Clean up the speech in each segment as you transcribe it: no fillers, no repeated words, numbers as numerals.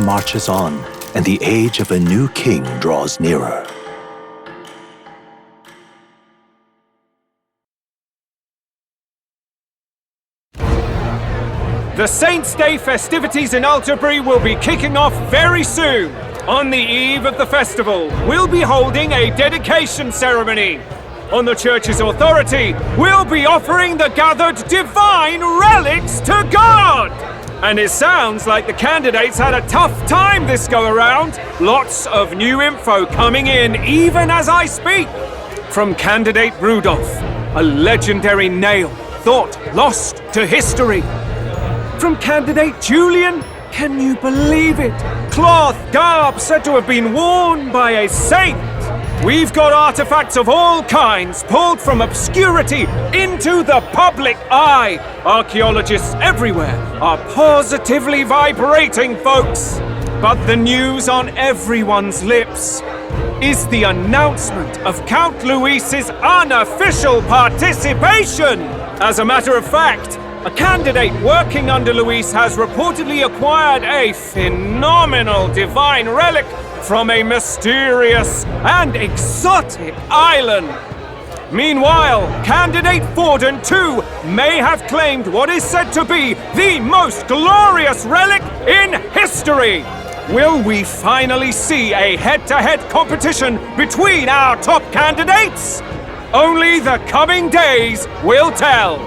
marches on, and the age of a new king draws nearer. The Saints' Day festivities in Alterbury will be kicking off very soon. On the eve of the festival, we'll be holding a dedication ceremony. On the church's authority, we'll be offering the gathered divine relics to God! And it sounds like the candidates had a tough time this go-around. Lots of new info coming in even as I speak. From candidate Rudolph, a legendary nail thought lost to history. From candidate Julian, can you believe it? Cloth garb said to have been worn by a saint. We've got artifacts of all kinds pulled from obscurity into the public eye. Archaeologists everywhere are positively vibrating, folks. But the news on everyone's lips is the announcement of Count Luis's unofficial participation. As a matter of fact, a candidate working under Luis has reportedly acquired a phenomenal divine relic from a mysterious and exotic island. Meanwhile, candidate Forden too may have claimed what is said to be the most glorious relic in history. Will we finally see a head-to-head competition between our top candidates? Only the coming days will tell.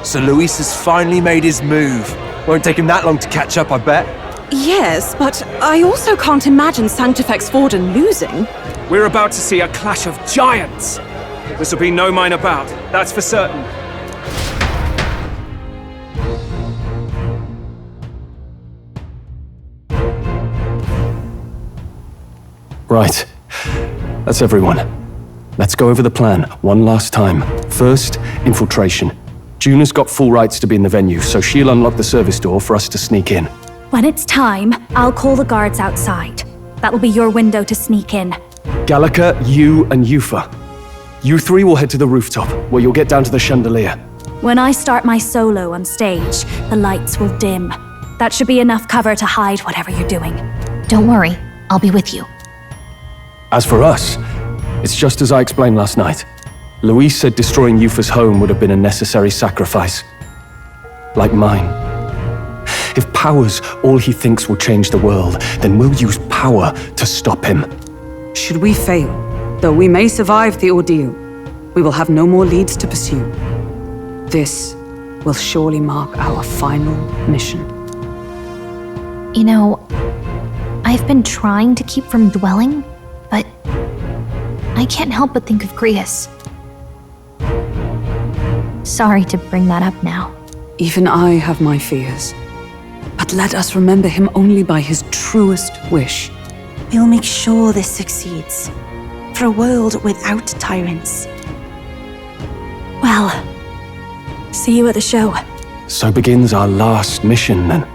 So Luis has finally made his move. Won't take him that long to catch up, I bet. Yes, but I also can't imagine Sanctifex Forden losing. We're about to see a clash of giants. This will be no minor bout, that's for certain. Right. That's everyone. Let's go over the plan one last time. First, infiltration. Juna's got full rights to be in the venue, so she'll unlock the service door for us to sneak in. When it's time, I'll call the guards outside. That'll be your window to sneak in. Gallica, you and Yufa. You three will head to the rooftop, where you'll get down to the chandelier. When I start my solo on stage, the lights will dim. That should be enough cover to hide whatever you're doing. Don't worry, I'll be with you. As for us, it's just as I explained last night. Luis said destroying Yufa's home would have been a necessary sacrifice. Like mine. If power's all he thinks will change the world, then we'll use power to stop him. Should we fail, though we may survive the ordeal, we will have no more leads to pursue. This will surely mark our final mission. You know, I've been trying to keep from dwelling, but I can't help but think of Grius. Sorry to bring that up now. Even I have my fears. But let us remember him only by his truest wish. We'll make sure this succeeds. For a world without tyrants. Well, see you at the show. So begins our last mission, then.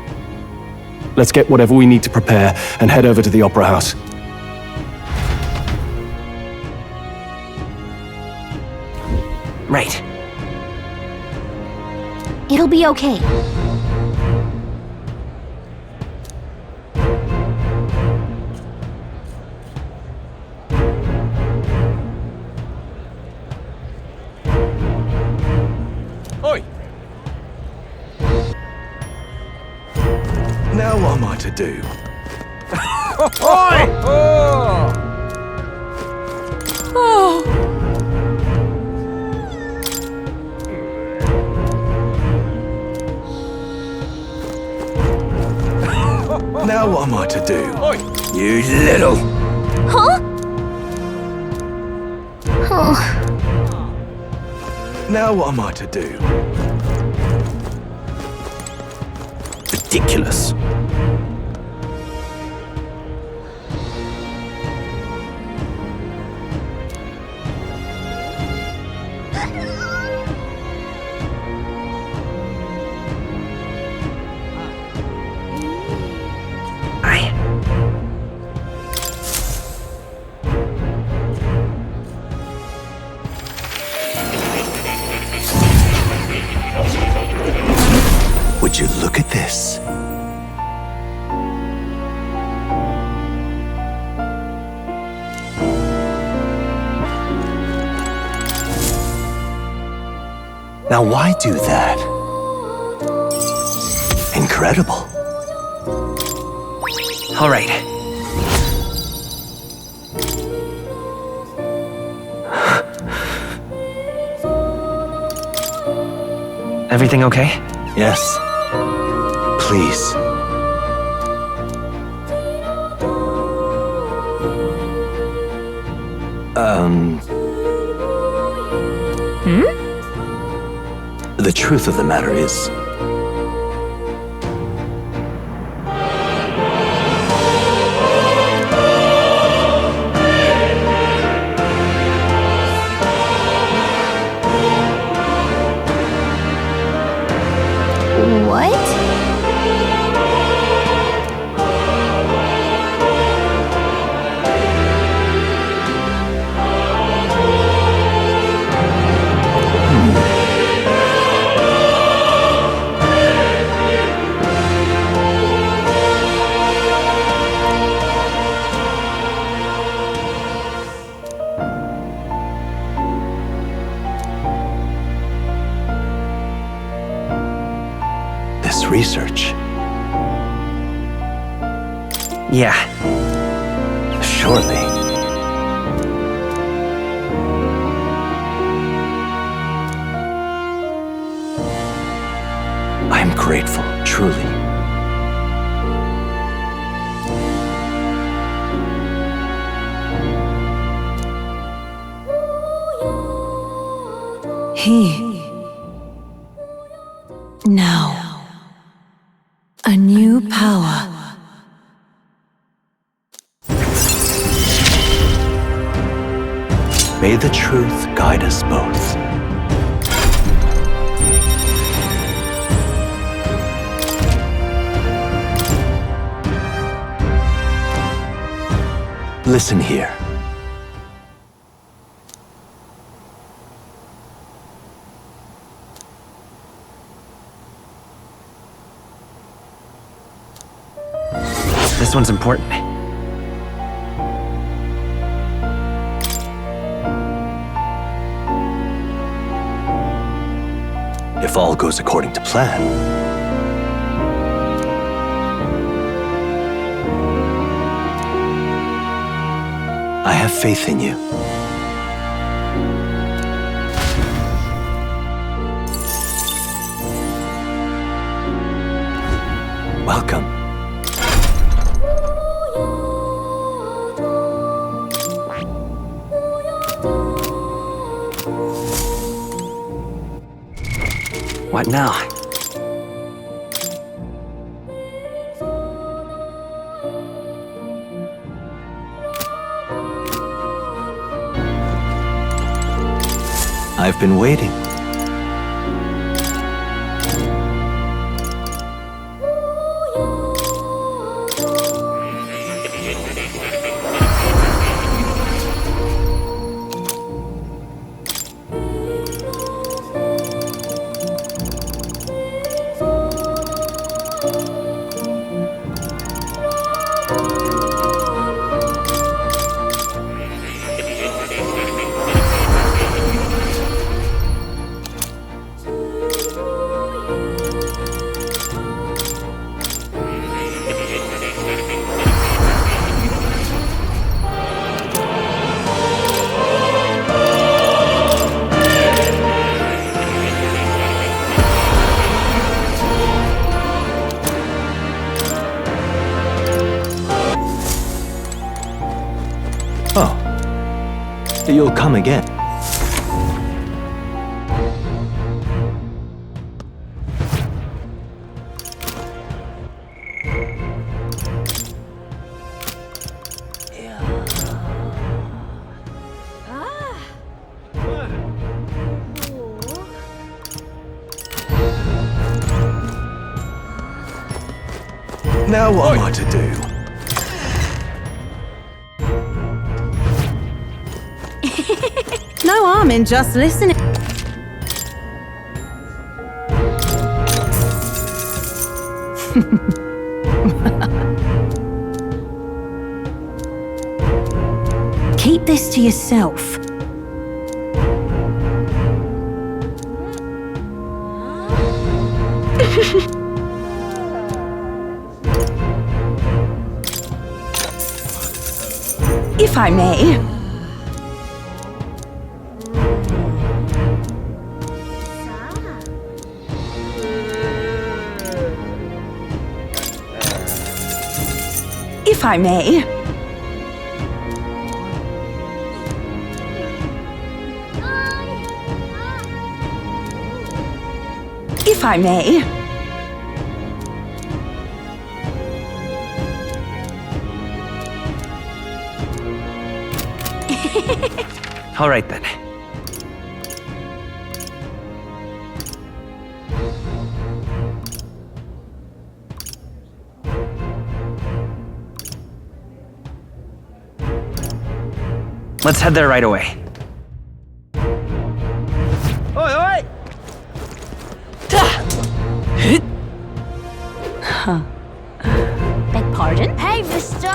Let's get whatever we need to prepare and head over to the Opera House. Right. It'll be okay. Oi! Now what am I to do? Oi! Oh! Now what am I to do? Oi! You little... Huh? Oh. Now what am I to do? Ridiculous. Would you look at this? Now why do that? Incredible. All right. Everything okay? Yes. Please. The truth of the matter is, What? this research. Yeah. Surely. I'm grateful, truly. Now, a new power. May the truth guide us both. Listen here. This one's important. If all goes according to plan, I have faith in you. Welcome. What now? I've been waiting. You'll come again. Now what am I to do? No harm in just listening. Keep this to yourself. If I may. If I may. If I may. All right then. Let's head there right away. Oi, oi! Beg pardon? Hey, mister!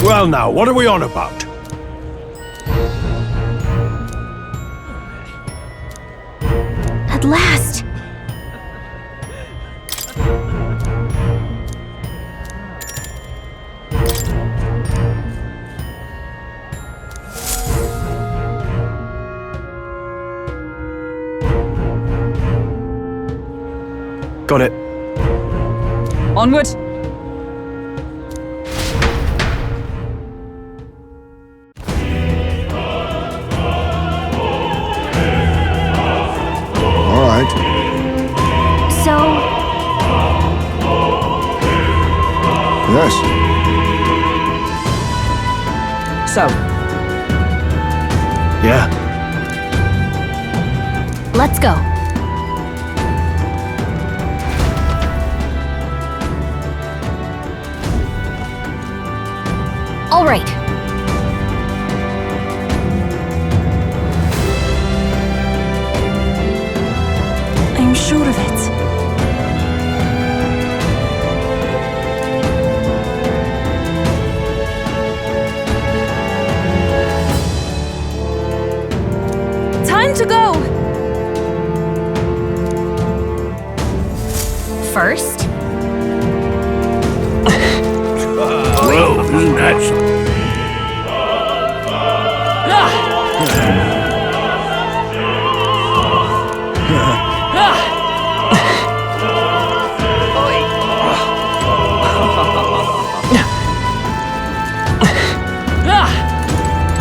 Well now, what are we on about? At last! Got it. Onward! All right. So, Yes. So, Yeah. let's go. All right. I'm sure of it. Time to go! First, Well, isn't that something?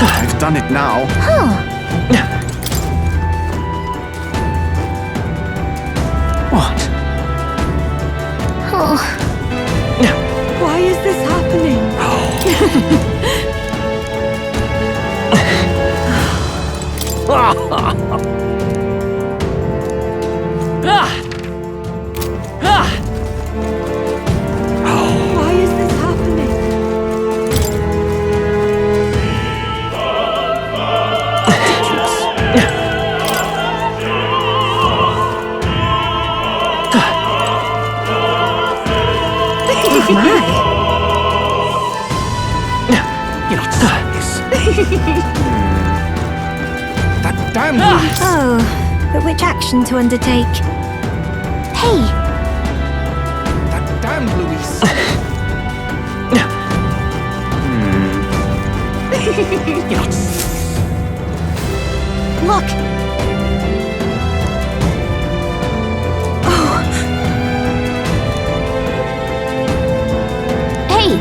I've done it now. What? Why is this happening? Why is this happening? You're not serious. That damn Louis. Oh, but which action to undertake? Hey, That damn Louis. You're not serious. look! Hey!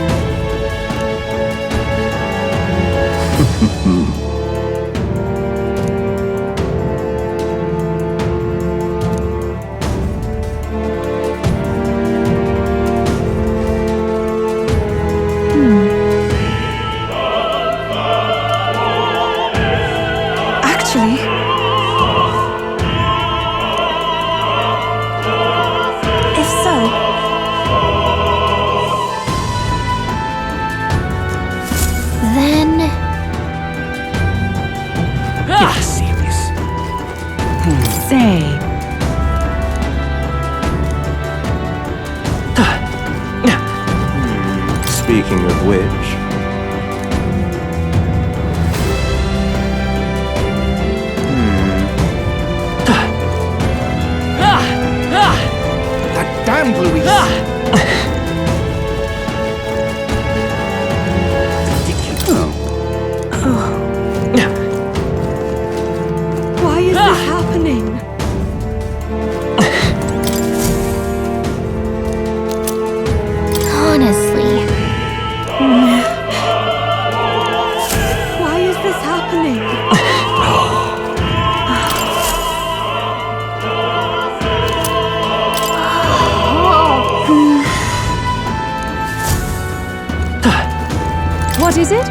Actually, if so, Then, You're not serious. say, Speaking of which, damned, Louise! Why is this happening? Honestly. Why is this happening? What is it?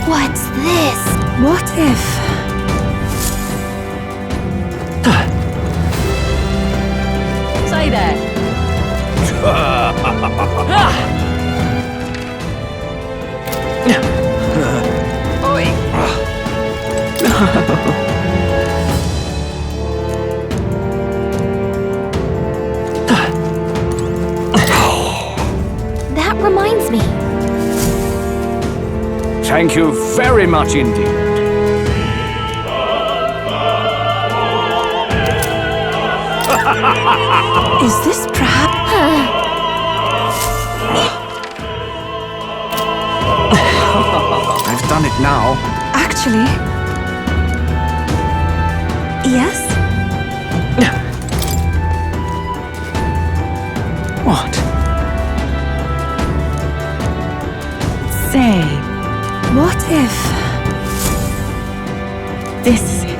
What's this? What if... Say there. That reminds me. Thank you very much indeed. Is this perhaps... I've done it now. Actually... Yes? What? Say, What if... this is it.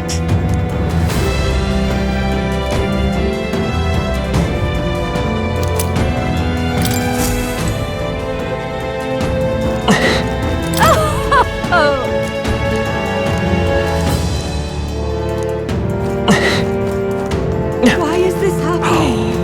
Why is this happening?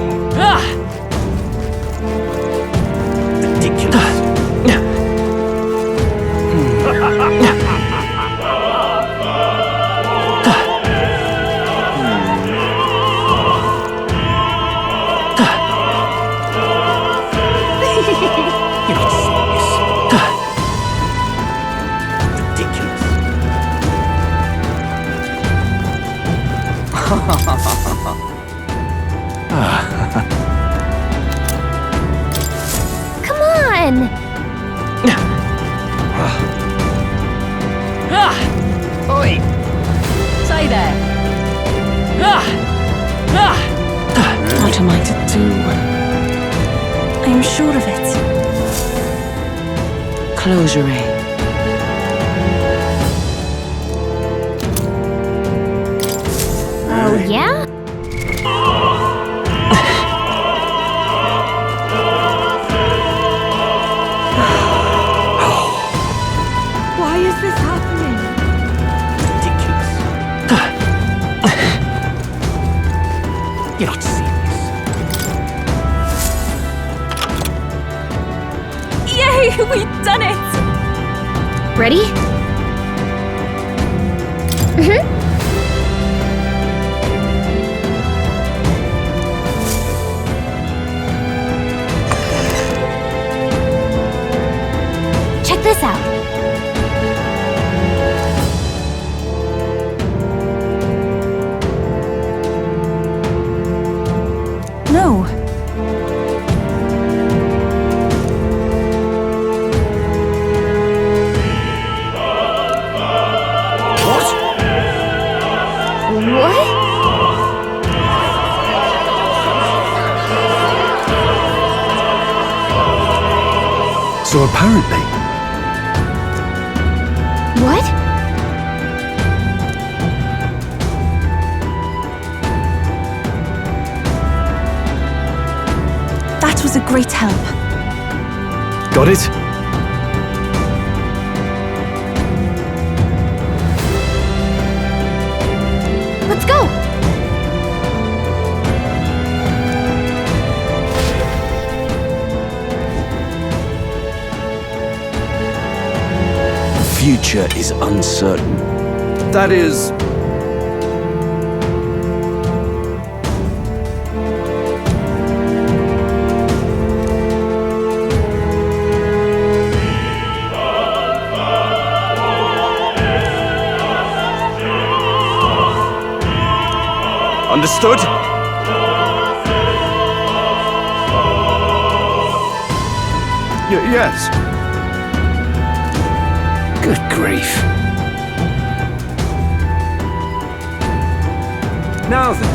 Come on! Say there. What am I to do? I'm sure of it. Closure, eh? Oh, yeah? Why is this happening? You're not serious. Yay! We've done it! Ready? Check this out. No. What? So apparently, What? That was a great help. got it? Let's go! The future is uncertain. That is... Understood? Yes. Good grief. Now then.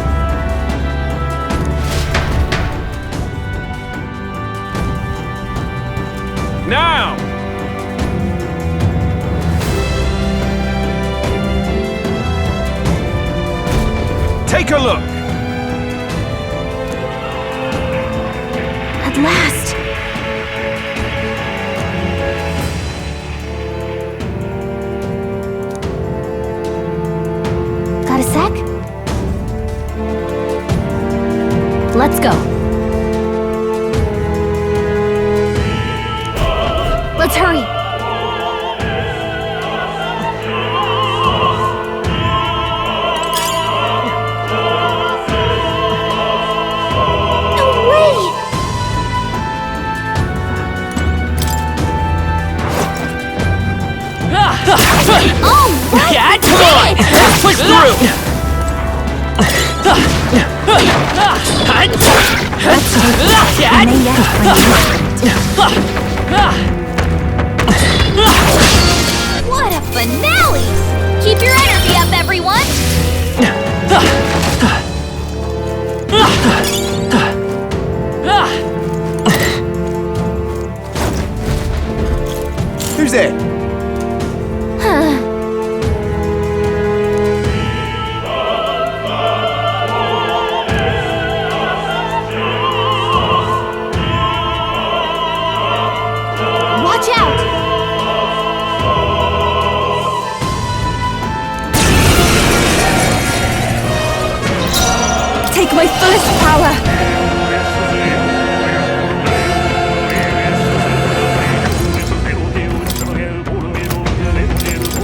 Now! Take a look! At last! Got a sec? Let's go. Let's hurry. No way! Oh, what? Yeah, come on! Push through! What a finale! Keep your energy up, everyone! Who's there? Watch out! Take my fullest power!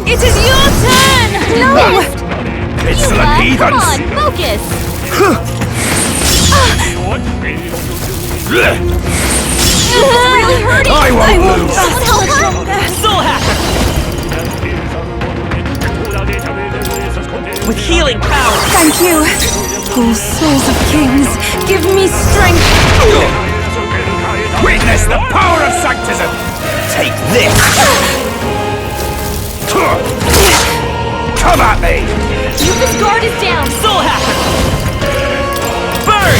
It is your turn! No! Excellent Come heathens! on, focus! Really hurting! I won't lose! Someone help her! Soul Hacker! With healing power! Thank you! Oh, souls of kings, give me strength! Witness the power of sanctism! Take this! Come at me! Yuka's guard is down! Soul Hacker! Burn!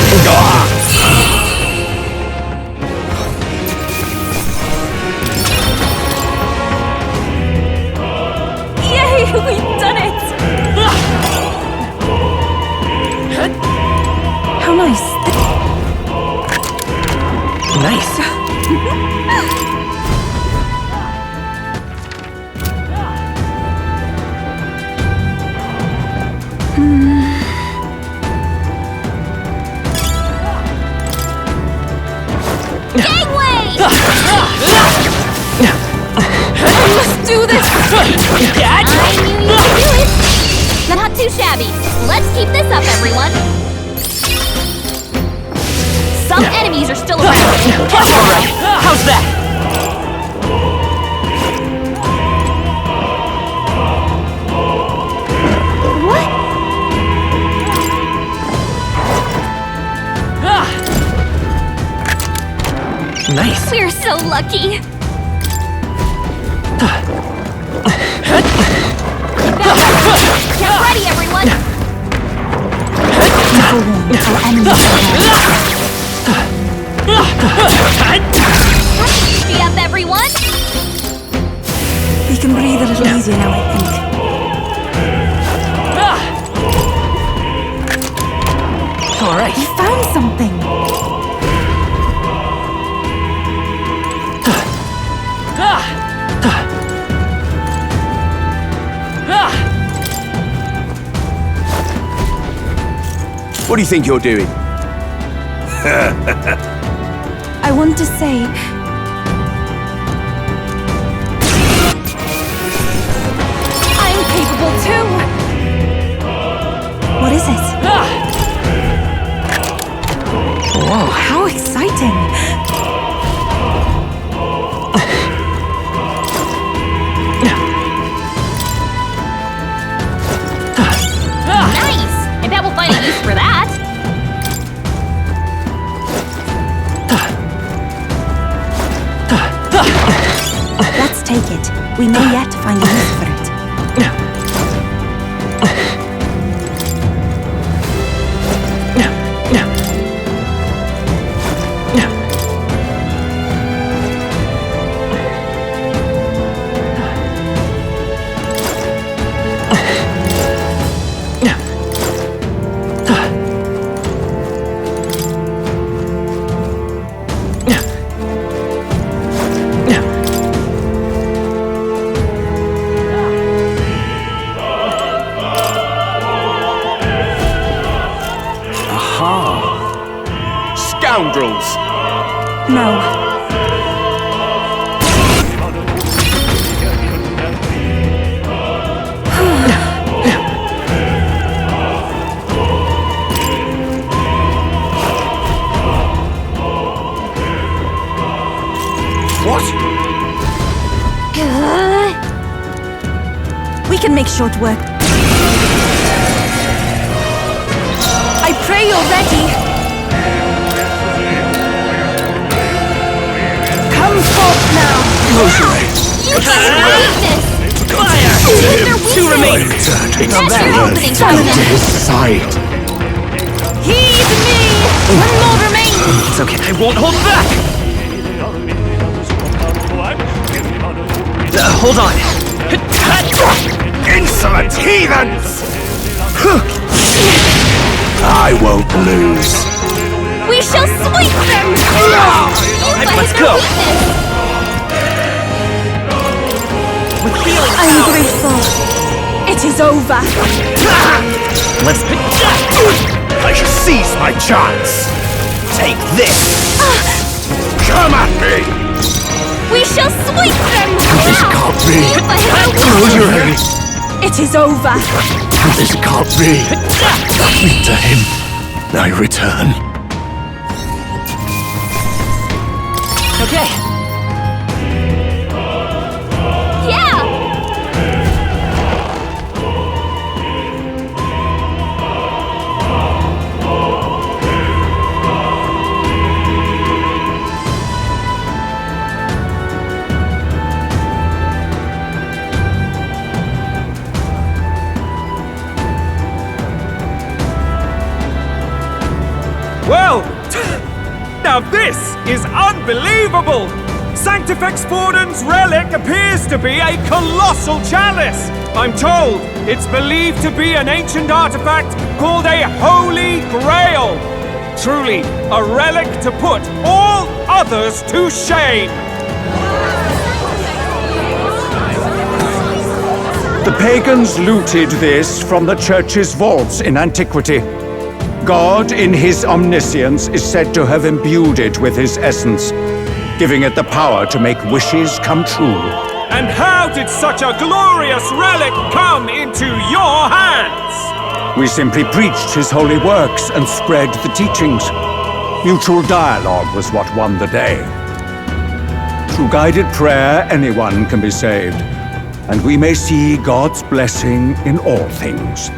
Yay, we've done it! How nice. Nice. Gangway! Let's do this! I knew you could do it! Not too shabby. Let's keep this up, everyone. Some enemies are still around. Alright, how's that? What? Nice. We're so lucky. Get ready, everyone. Until enemies Be up, everyone. We can breathe a little easier now, I think. Alright. We found something! What do you think you're doing? I want to say... I'm capable too! What is it? Whoa, how exciting! Nice! I bet we'll find a use for that. it. We may yet find a use for it. Scoundrels! No. What? We can make short work. I pray you're ready. Come forth now. Close your eyes. You can't believe this! Fire! Two remain. That's your opening for them. His side. Heed me! One more remains! It's okay, I won't hold back! Hold on. Insolent heathens! I won't lose. We shall sweep them! Let's go! I'm grateful. It is over. Let's I shall seize my chance. Take this. Come at me. We shall sweep them! This can't be. Close your eyes. It is over. This can't be. Lead to him. I return. Okay. Yeah! Well, now this is unbelievable! Sanctifex Forden's relic appears to be a colossal chalice! I'm told it's believed to be an ancient artifact called a Holy Grail! Truly, a relic to put all others to shame! The pagans looted this from the church's vaults in antiquity. God, in his omniscience, is said to have imbued it with his essence, giving it the power to make wishes come true. And how did such a glorious relic come into your hands? We simply preached his holy works and spread the teachings. Mutual dialogue was what won the day. Through guided prayer, anyone can be saved, and we may see God's blessing in all things.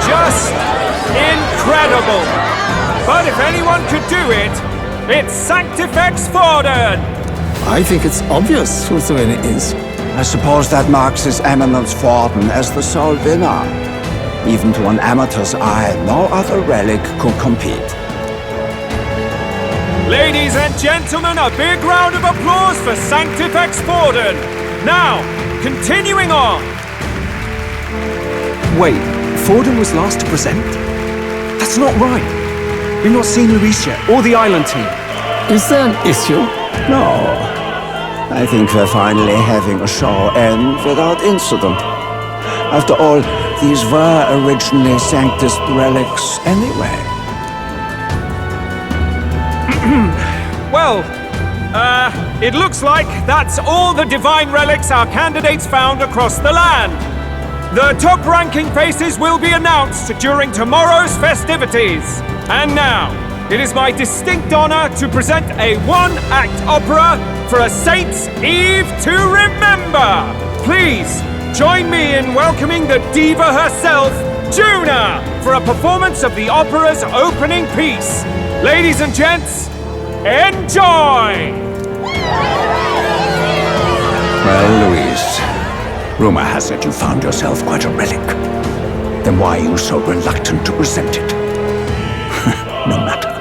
Just incredible! But if anyone could do it, it's Sanctifex Forden! I think it's obvious who the winner is. I suppose that marks His Eminence Forden as the sole winner. Even to an amateur's eye, no other relic could compete. Ladies and gentlemen, a big round of applause for Sanctifex Forden! Now, continuing on! Wait, Forden was last to present? That's not right. We've not seen Luis yet, or the island team. Is there an issue? No. I think we're finally having a show end without incident. After all, these were originally Sanctus relics anyway. Well, it looks like that's all the divine relics our candidates found across the land. The top-ranking faces will be announced during tomorrow's festivities. And now, it is my distinct honor to present a one-act opera for a Saint's Eve to remember. Please, join me in welcoming the diva herself, Juna, for a performance of the opera's opening piece. Ladies and gents, enjoy! Well, Louise, rumor has it you found yourself quite a relic. Then why are you so reluctant to present it? No matter.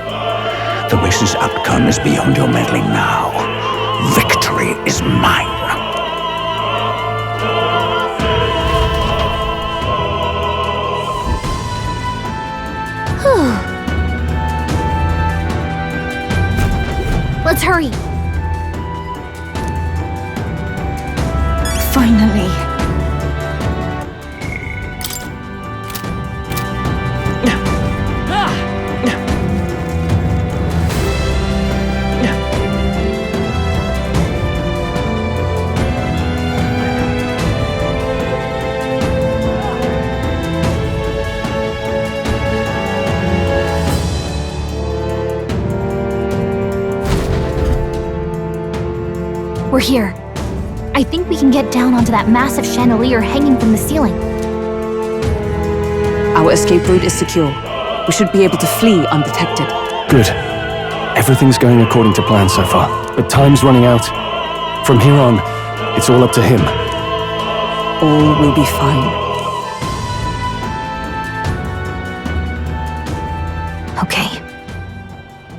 The race's outcome is beyond your meddling now. Victory is mine. Let's hurry. Finally. We're here. I think we can get down onto that massive chandelier hanging from the ceiling. Our escape route is secure. We should be able to flee undetected. Good. Everything's going according to plan so far, but time's running out. From here on, it's all up to him. All will be fine. Okay.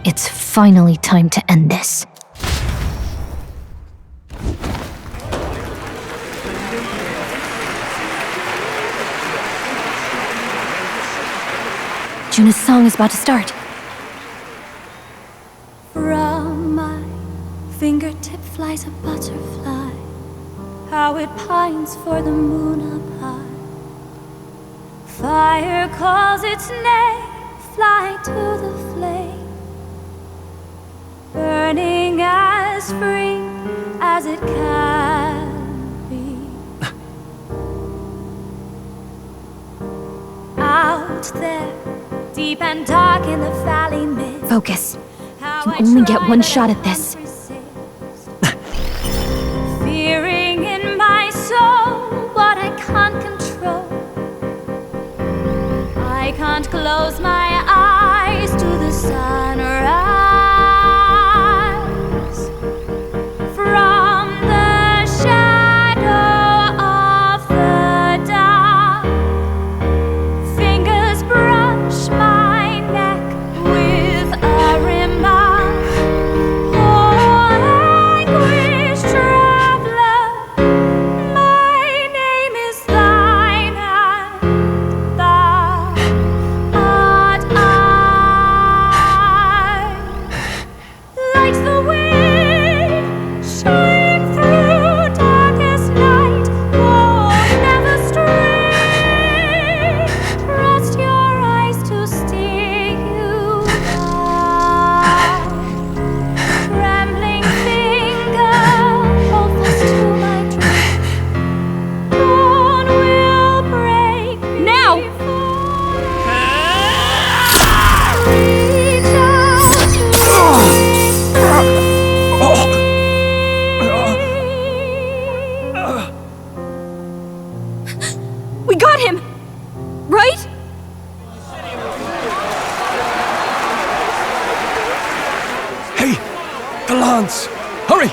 It's finally time to end this. Juna's song is about to start. From my fingertip flies a butterfly, how it pines for the moon up high. Fire calls its name, fly to the flame, burning as free as it can be. Out there, deep and dark in the valley mist. Focus. You only get one shot at this. Fearing in my soul what I can't control. I can't close my eyes to the sunrise. From the shadow of the dark, fingers brush my neck with a remark. Oh, anguish traveler, my name is thine, and thou art I. Like the wind, shine through darkest night. Oh, never stray. Trust your eyes to steer you by. Trembling finger, hold fast to my dream. Dawn will break now. Reach out We got him! Right? Hey! The lance! Hurry!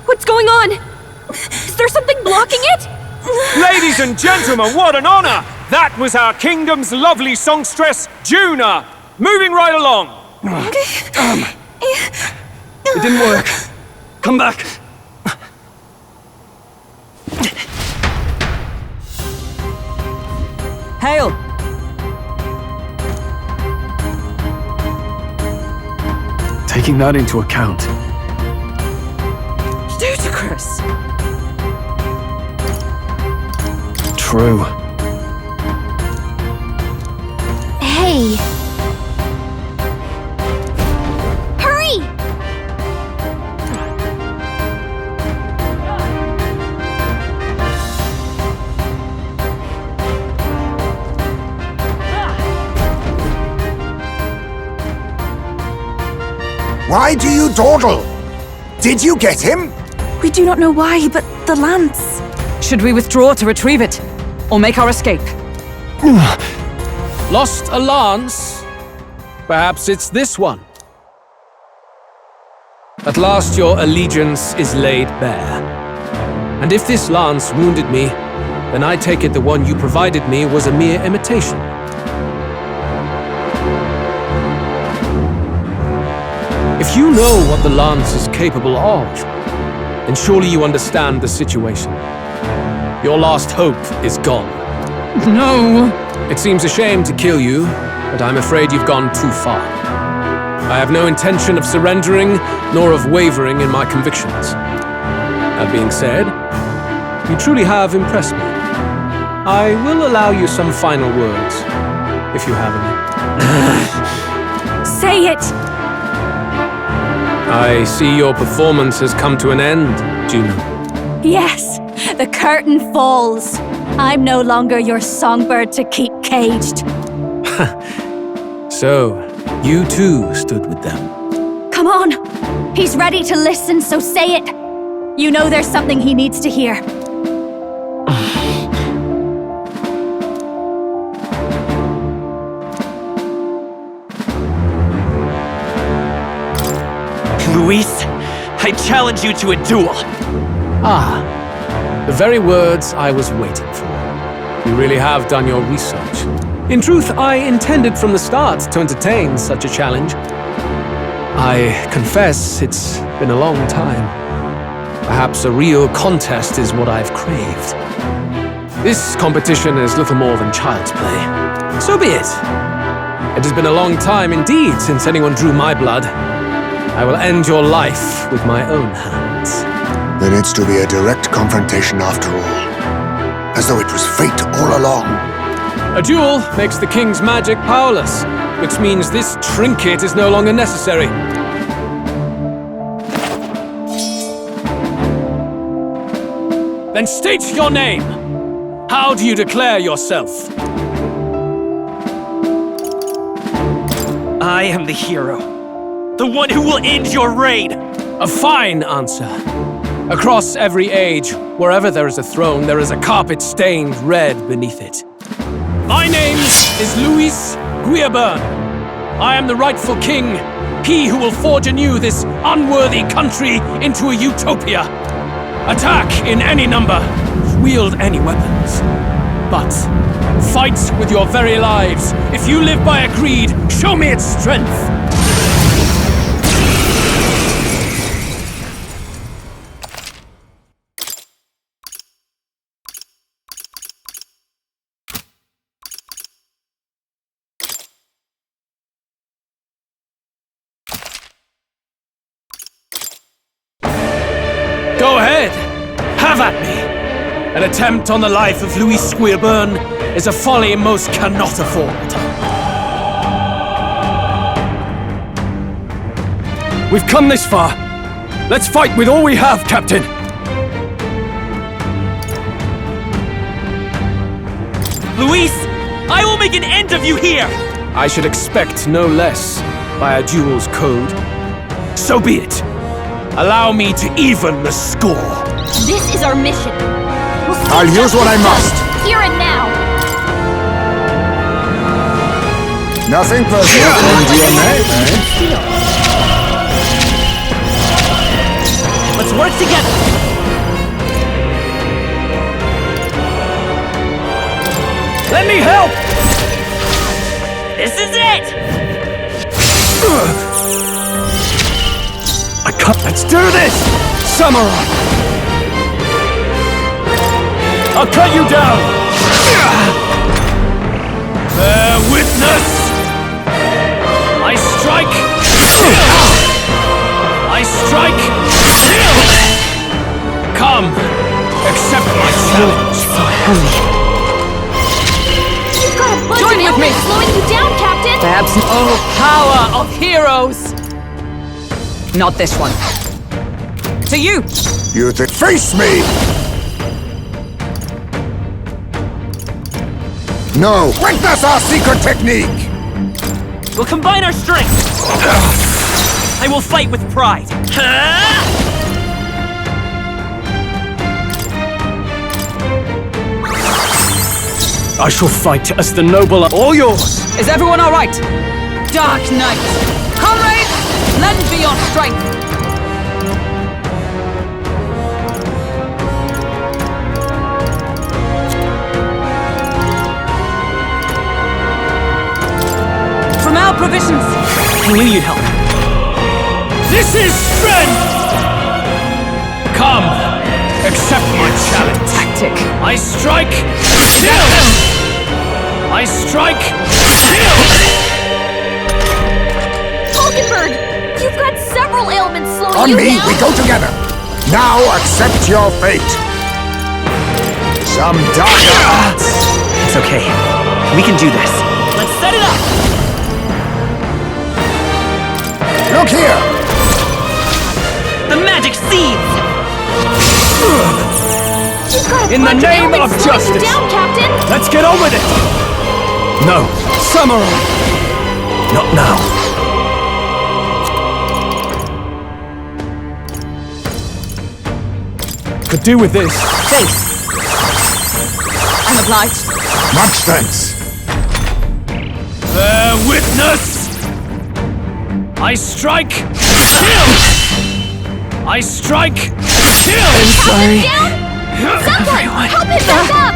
What's going on? Is there something blocking it? Ladies and gentlemen, what an honor! That was our kingdom's lovely songstress, Juna! Moving right along! It didn't work. Come back. Hail! Taking that into account, Ludicrous! true. Hey! Hurry! Why do you dawdle? Did you get him? We do not know why, but the lance. Should we withdraw to retrieve it? Or make our escape? Lost a lance? Perhaps it's this one. At last your allegiance is laid bare. And if this lance wounded me, then I take it the one you provided me was a mere imitation. If you know what the lance is capable of, then surely you understand the situation. Your last hope is gone. No! It seems a shame to kill you, but I'm afraid you've gone too far. I have no intention of surrendering, nor of wavering in my convictions. That being said, you truly have impressed me. I will allow you some final words, if you have any. Say it! I see your performance has come to an end, Juno. Yes, the curtain falls. I'm no longer your songbird to keep caged. So, you too stood with them. Come on! He's ready to listen, so say it! You know there's something he needs to hear. Luis, I challenge you to a duel. Ah, the very words I was waiting for. You really have done your research. In truth, I intended from the start to entertain such a challenge. I confess it's been a long time. Perhaps a real contest is what I've craved. This competition is little more than child's play. So be it. It has been a long time indeed since anyone drew my blood. I will end your life with my own hands. Then it's to be a direct confrontation after all. As though it was fate all along. A duel makes the king's magic powerless, which means this trinket is no longer necessary. Then state your name. How do you declare yourself? I am the hero. The one who will end your reign. A fine answer. Across every age, wherever there is a throne, there is a carpet stained red beneath it. My name is Luis Guillaburn. I am the rightful king, he who will forge anew this unworthy country into a utopia. Attack in any number, wield any weapons. But fight with your very lives. If you live by a creed, show me its strength. Go ahead! Have at me! An attempt on the life of Luis Guillaburn is a folly most cannot afford. We've come this far. Let's fight with all we have, Captain! Luis, I will make an end of you here! I should expect no less by a duel's code. So be it. Allow me to even the score. This is our mission. I'll use what I must. Here and now. Nothing personal in DNA, eh? Let's work together. Let me help! This is it! Let's do this! Samurai! I'll cut you down! Bear witness! I strike! I strike! Come! Accept my challenge! So heavy. You've got a bunch Join of with me. slowing you down, Captain! Perhaps. Oh, power of heroes! Not this one. To you! You think face me! No! Witness our secret technique! We'll combine our strengths! I will fight with pride! I shall fight as the noble. All yours! Is everyone all right? Dark Knight! Comrades, lend me your strength! From our provisions! I knew you'd help. This is strength! Come, accept my challenge. Tactic. I strike, kill! I strike, kill! Hulkenberg, you've got several ailments slowing On you me, down. we go together. Now accept your fate. Some dark. It's okay. We can do this. Let's set it up! Look here. The magic seeds! You've got a In the bunch name ailments of slowing justice. you down, Captain. Let's get on with it! No, Samurai! Not now. Could do with this. Thanks. I'm obliged. Much thanks. Bear witness! I strike, kill! I strike, kill! Sorry. Someone, help him back up!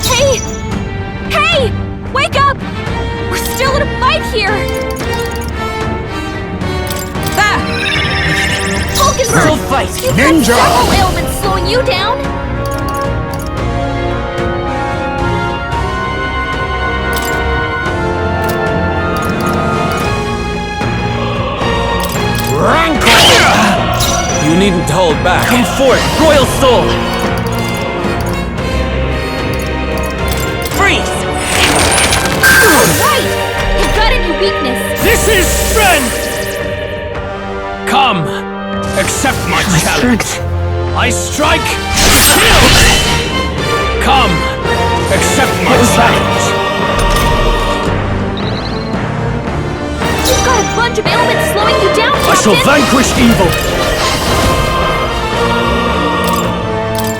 Hey! Hey! Wake up! We're still in a fight here! Hulkenberg! fight! You've Ninja! got several ailments slowing you down! You needn't hold back. Come forth, Royal Soul! Freeze! Right! You've got a new weakness! This is strength! Come, accept my challenge. I strike, kill! Come, accept my challenge. You've got a bunch of ailments slowing you down, Captain! I shall vanquish evil!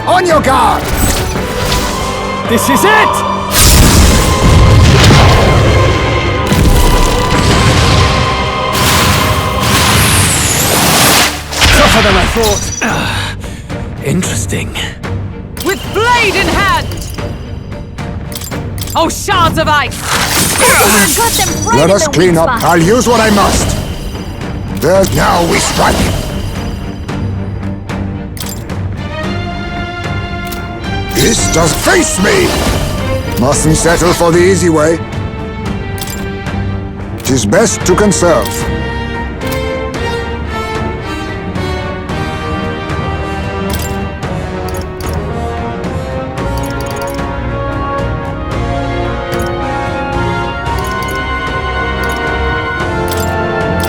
On your guard. This is it! Tougher than I thought. Interesting. With blade in hand! Oh, shards of ice! Hulkenberg got them right Let in us their clean weak up. spot. I'll use what I must. There, now we strike. This does face me. Mustn't settle for the easy way. 'Tis best to conserve.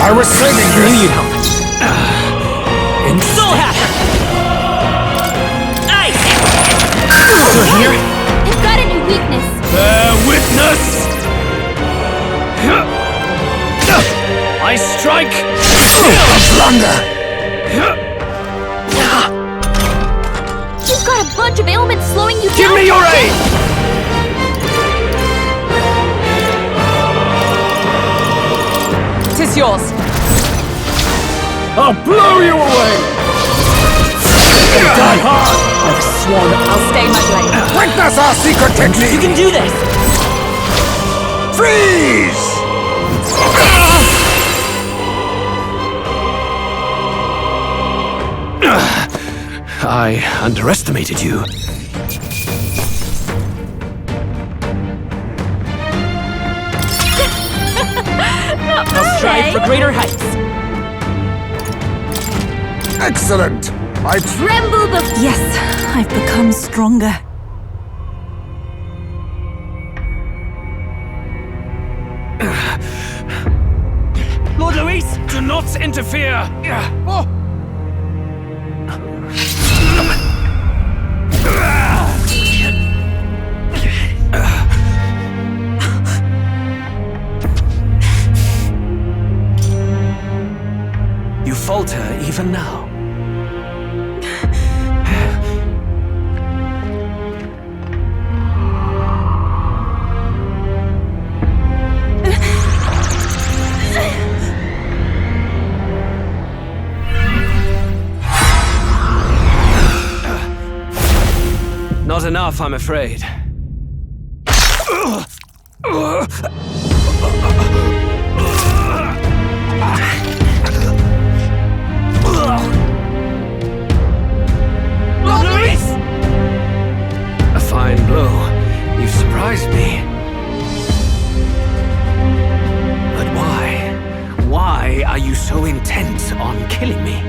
I was saving I this. knew you'd help. Soul Hacker! Ice! You're here? You've got a new weakness! Bear witness! I strike, kill! Blunder. You've got a bunch of ailments slowing you Give down, me your Captain! aid! Tis yours. I'll blow you away! Die hard! I've sworn I'll stay my blade. Witness our secret technique. You can do this! Freeze! I underestimated you. I'll strive for greater heights. Excellent. I Tremble before... Yes, I've become stronger. Lord Luis, do not interfere! Oh. You falter even now. enough, I'm afraid. A fine blow. You've surprised me. But why? Why are you so intent on killing me?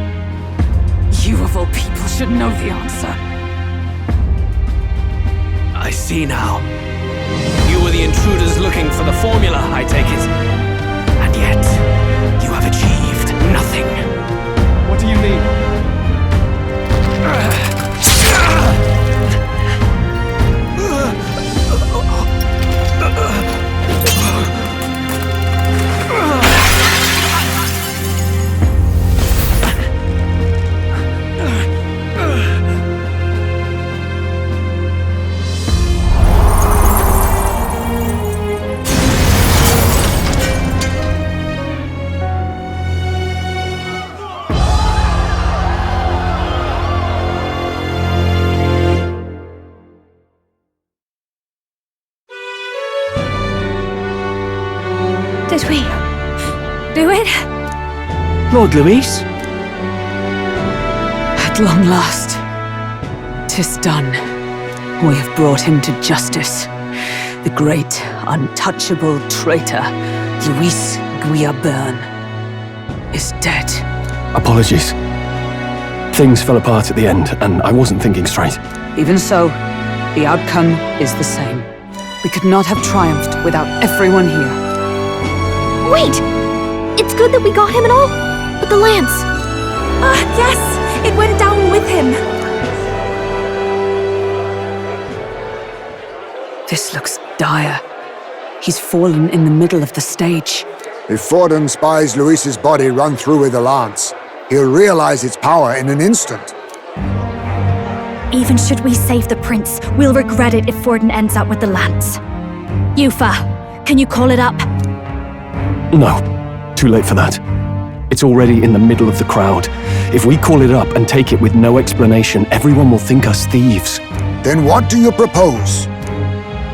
You of all people should know the answer. I see now. You were the intruders looking for the formula, I take it. And yet, you have achieved nothing. What do you mean? Did we do it? Lord Luis? At long last, 'tis done. We have brought him to justice. The great, untouchable traitor, Luis Guillaburn, is dead. Apologies. Things fell apart at the end, and I wasn't thinking straight. Even so, the outcome is the same. We could not have triumphed without everyone here. Wait! It's good that we got him and all, but the lance... Yes! It went down with him! This looks dire. He's fallen in the middle of the stage. If Forden spies Luis's body run through with a lance, he'll realize its power in an instant. Even should we save the prince, we'll regret it if Forden ends up with the lance. Yufa, can you call it up? No, too late for that. It's already in the middle of the crowd. If we call it up and take it with no explanation, everyone will think us thieves. Then what do you propose?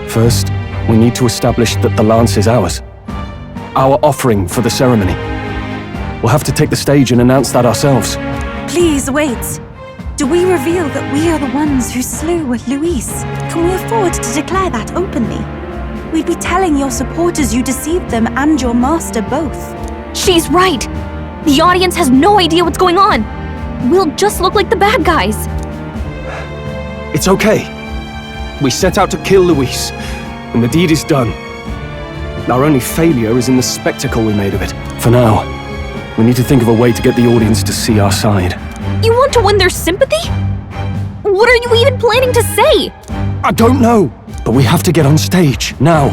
First, we need to establish that the lance is ours. Our offering for the ceremony. We'll have to take the stage and announce that ourselves. Please wait. Do we reveal that we are the ones who slew Luis? Can we afford to declare that openly? We'd be telling your supporters you deceived them and your master both. She's right! The audience has no idea what's going on! We'll just look like the bad guys! It's okay. We set out to kill Luis, and the deed is done. Our only failure is in the spectacle we made of it. For now, we need to think of a way to get the audience to see our side. You want to win their sympathy? What are you even planning to say? I don't know, but we have to get on stage, now.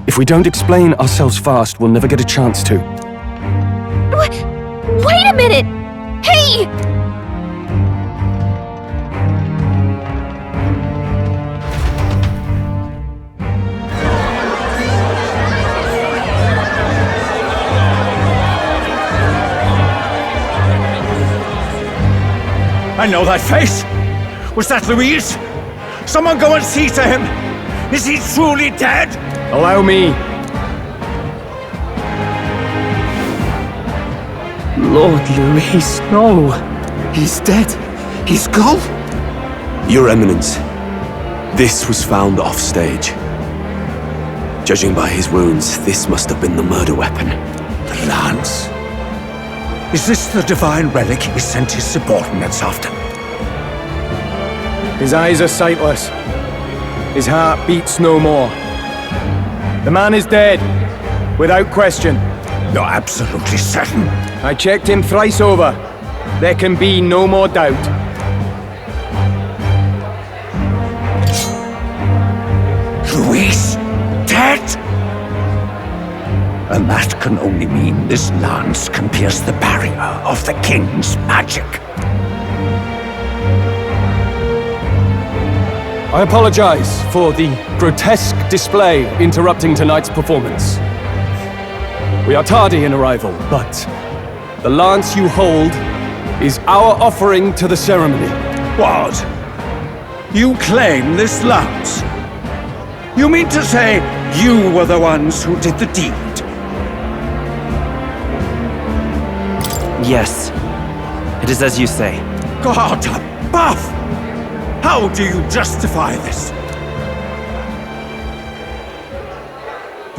If we don't explain ourselves fast, we'll never get a chance to. Wait a minute! Hey! I know that face! Was that Luis? Someone go and see to him! Is he truly dead? Allow me. Lord Luis, no. He's dead. He's gone. Your Eminence, this was found off-stage. Judging by his wounds, this must have been the murder weapon. The lance. Is this the divine relic he sent his subordinates after? His eyes are sightless. His heart beats no more. The man is dead, without question. You're absolutely certain? I checked him thrice over. There can be no more doubt. Luis, dead? And that can only mean this lance can pierce the barrier of the king's magic. I apologize for the grotesque display interrupting tonight's performance. We are tardy in arrival, but the lance you hold is our offering to the ceremony. What? You claim this lance. You mean to say you were the ones who did the deed? Yes. It is as you say. God above! How do you justify this?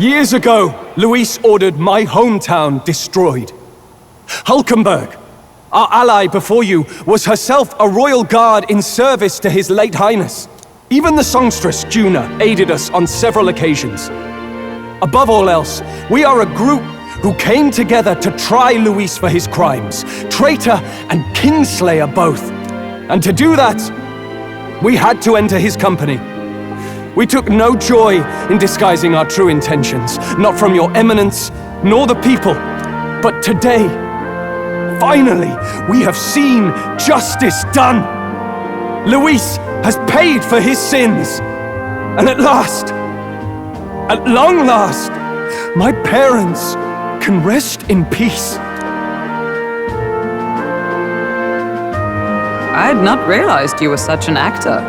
Years ago, Luis ordered my hometown destroyed. Hulkenberg, our ally before you, was herself a royal guard in service to His late Highness. Even the songstress, Juna, aided us on several occasions. Above all else, we are a group who came together to try Luis for his crimes, traitor and kingslayer both. And to do that, we had to enter his company. We took no joy in disguising our true intentions, not from your eminence, nor the people. But today, finally, we have seen justice done. Luis has paid for his sins. And at last, at long last, my parents can rest in peace. I had not realized you were such an actor.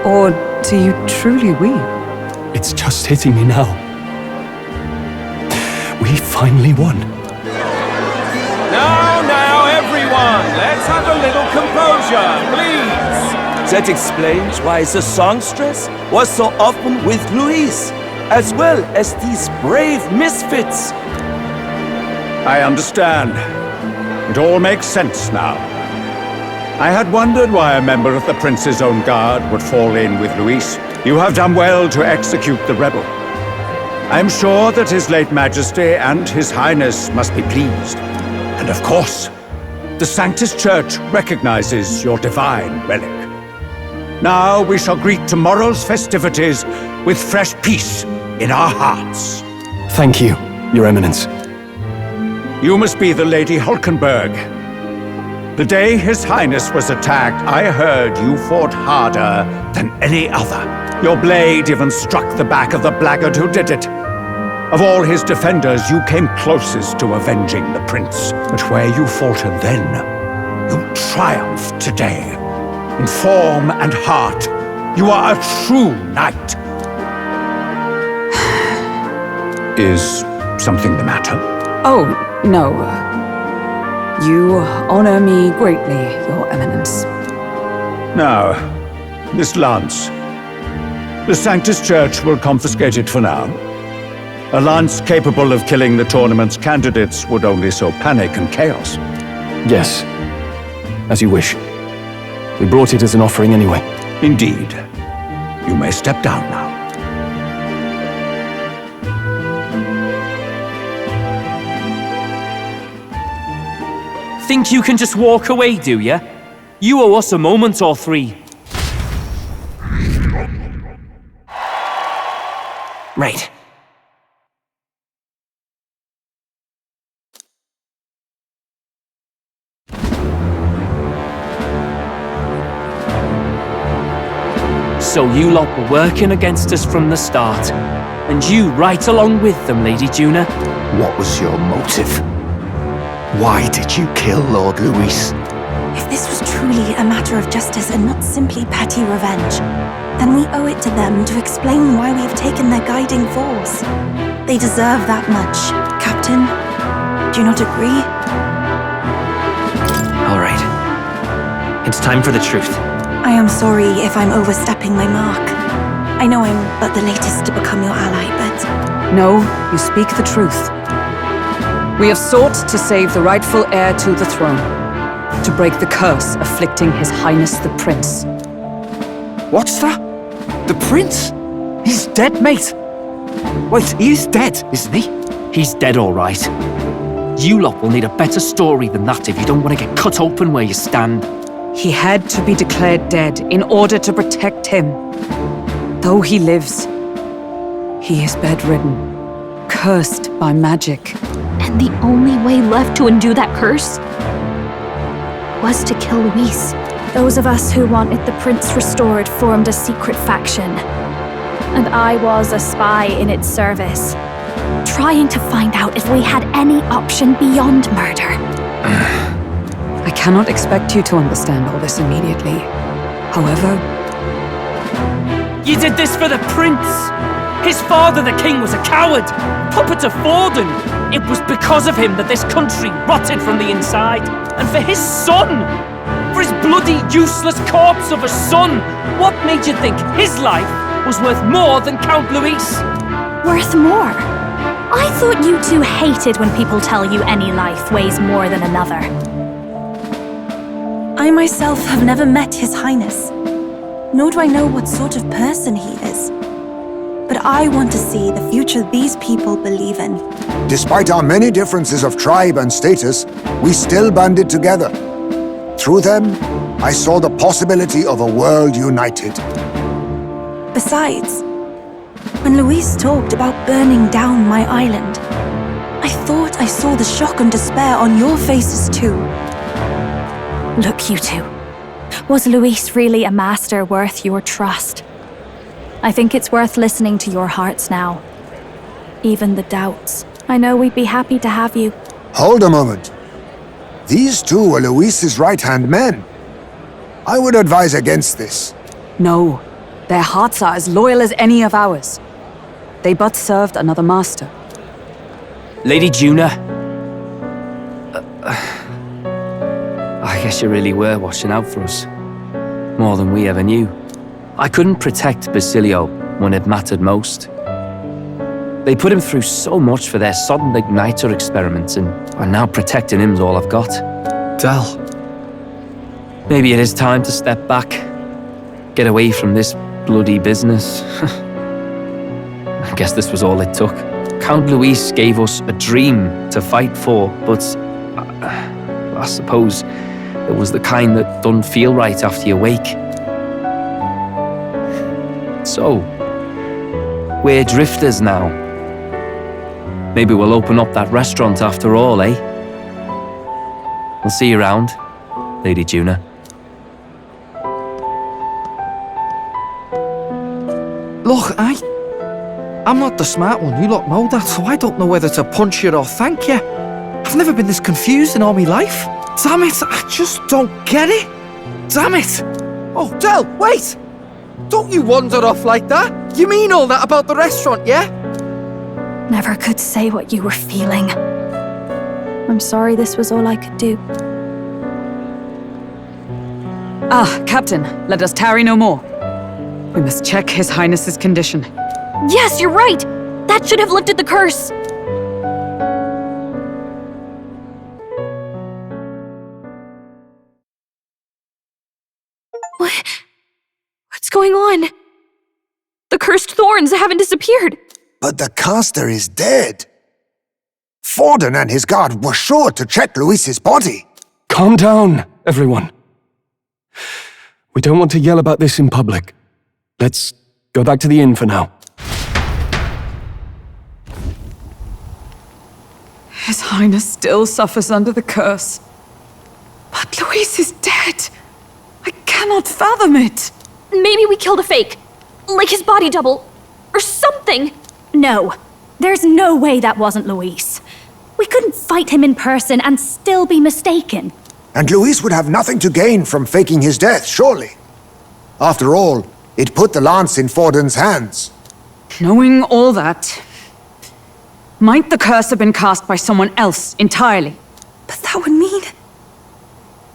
Or do you truly weep? It's just hitting me now. We finally won. Now, everyone, let's have a little composure, please. That explains why the songstress was so often with Luis, as well as these brave misfits. I understand. It all makes sense now. I had wondered why a member of the Prince's own guard would fall in with Luis. You have done well to execute the rebel. I am sure that His late Majesty and His Highness must be pleased. And of course, the Sanctus Church recognizes your divine relic. Now we shall greet tomorrow's festivities with fresh peace in our hearts. Thank you, Your Eminence. You must be the Lady Hulkenberg. The day His Highness was attacked, I heard you fought harder than any other. Your blade even struck the back of the blackguard who did it. Of all his defenders, you came closest to avenging the prince. But where you faltered then, you triumphed today. In form and heart, you are a true knight. Is something the matter? Oh, no. You honor me greatly, Your Eminence. Now, this lance. The Sanctus Church will confiscate it for now. A lance capable of killing the tournament's candidates would only sow panic and chaos. Yes, as you wish. We brought it as an offering anyway. Indeed. You may step down now. Think you can just walk away, do ya? You owe us a moment or three. Right. So you lot were working against us from the start. And you right along with them, Lady Juna. What was your motive? Why did you kill Lord Luis? If this was truly a matter of justice and not simply petty revenge, then we owe it to them to explain why we have taken their guiding force. They deserve that much. Captain, do you not agree? All right. It's time for the truth. I am sorry if I'm overstepping my mark. I know I'm but the latest to become your ally, but... No, you speak the truth. We have sought to save the rightful heir to the throne, to break the curse afflicting His Highness the Prince. What's that? The prince? He's dead, mate. Wait, he is dead, isn't he? He's dead, all right. You lot will need a better story than that if you don't want to get cut open where you stand. He had to be declared dead in order to protect him. Though he lives, he is bedridden, cursed by magic. And the only way left to undo that curse was to kill Luis. Those of us who wanted the prince restored formed a secret faction. And I was a spy in its service, trying to find out if we had any option beyond murder. I cannot expect you to understand all this immediately. However, You did this for the prince! His father, the king, was a coward! Puppet to Forden! It was because of him that this country rotted from the inside! And for his son! For his bloody, useless corpse of a son! What made you think his life was worth more than Count Luis? Worth more? I thought you two hated when people tell you any life weighs more than another. I myself have never met His Highness, nor do I know what sort of person he is. But I want to see the future these people believe in. Despite our many differences of tribe and status, we still banded together. Through them, I saw the possibility of a world united. Besides, when Luis talked about burning down my island, I thought I saw the shock and despair on your faces too. Look, you two. Was Luis really a master worth your trust? I think it's worth listening to your hearts now. Even the doubts. I know we'd be happy to have you. Hold a moment. These two were Luis's right-hand men. I would advise against this. no. Their hearts are as loyal as any of ours. They but served another master. Lady Juna. I guess you really were watching out for us. More than we ever knew. I couldn't protect Basilio when it mattered most. They put him through so much for their sudden igniter experiments, and now protecting him's all I've got. Del. Maybe it is time to step back. Get away from this bloody business. I guess this was all it took. Count Luis gave us a dream to fight for, but I suppose it was the kind that don't feel right after you wake. So, we're drifters now. Maybe we'll open up that restaurant after all, eh? We'll see you around, Lady Juna. Look, I'm not the smart one, you lot know that, so I don't know whether to punch you or thank you. I've never been this confused in all my life. Damn it, I just don't get it. Damn it! Oh, Del, wait! Don't you wander off like that? You mean all that about the restaurant, yeah? Never could say what you were feeling. I'm sorry this was all I could do. Ah, Captain, let us tarry no more. We must check His Highness's condition. Yes, you're right! That should have lifted the curse! What's going on? The cursed thorns haven't disappeared. But the caster is dead. Forden and his guard were sure to check Luis's body. Calm down, everyone. We don't want to yell about this in public. Let's go back to the inn for now. His Highness still suffers under the curse. But Luis is dead. I cannot fathom it. Maybe we killed a fake. Like his body double. Or something. No. There's no way that wasn't Luis. We couldn't fight him in person and still be mistaken. And Luis would have nothing to gain from faking his death, surely. After all, it put the lance in Forden's hands. Knowing all that, might the curse have been cast by someone else entirely? But that would mean...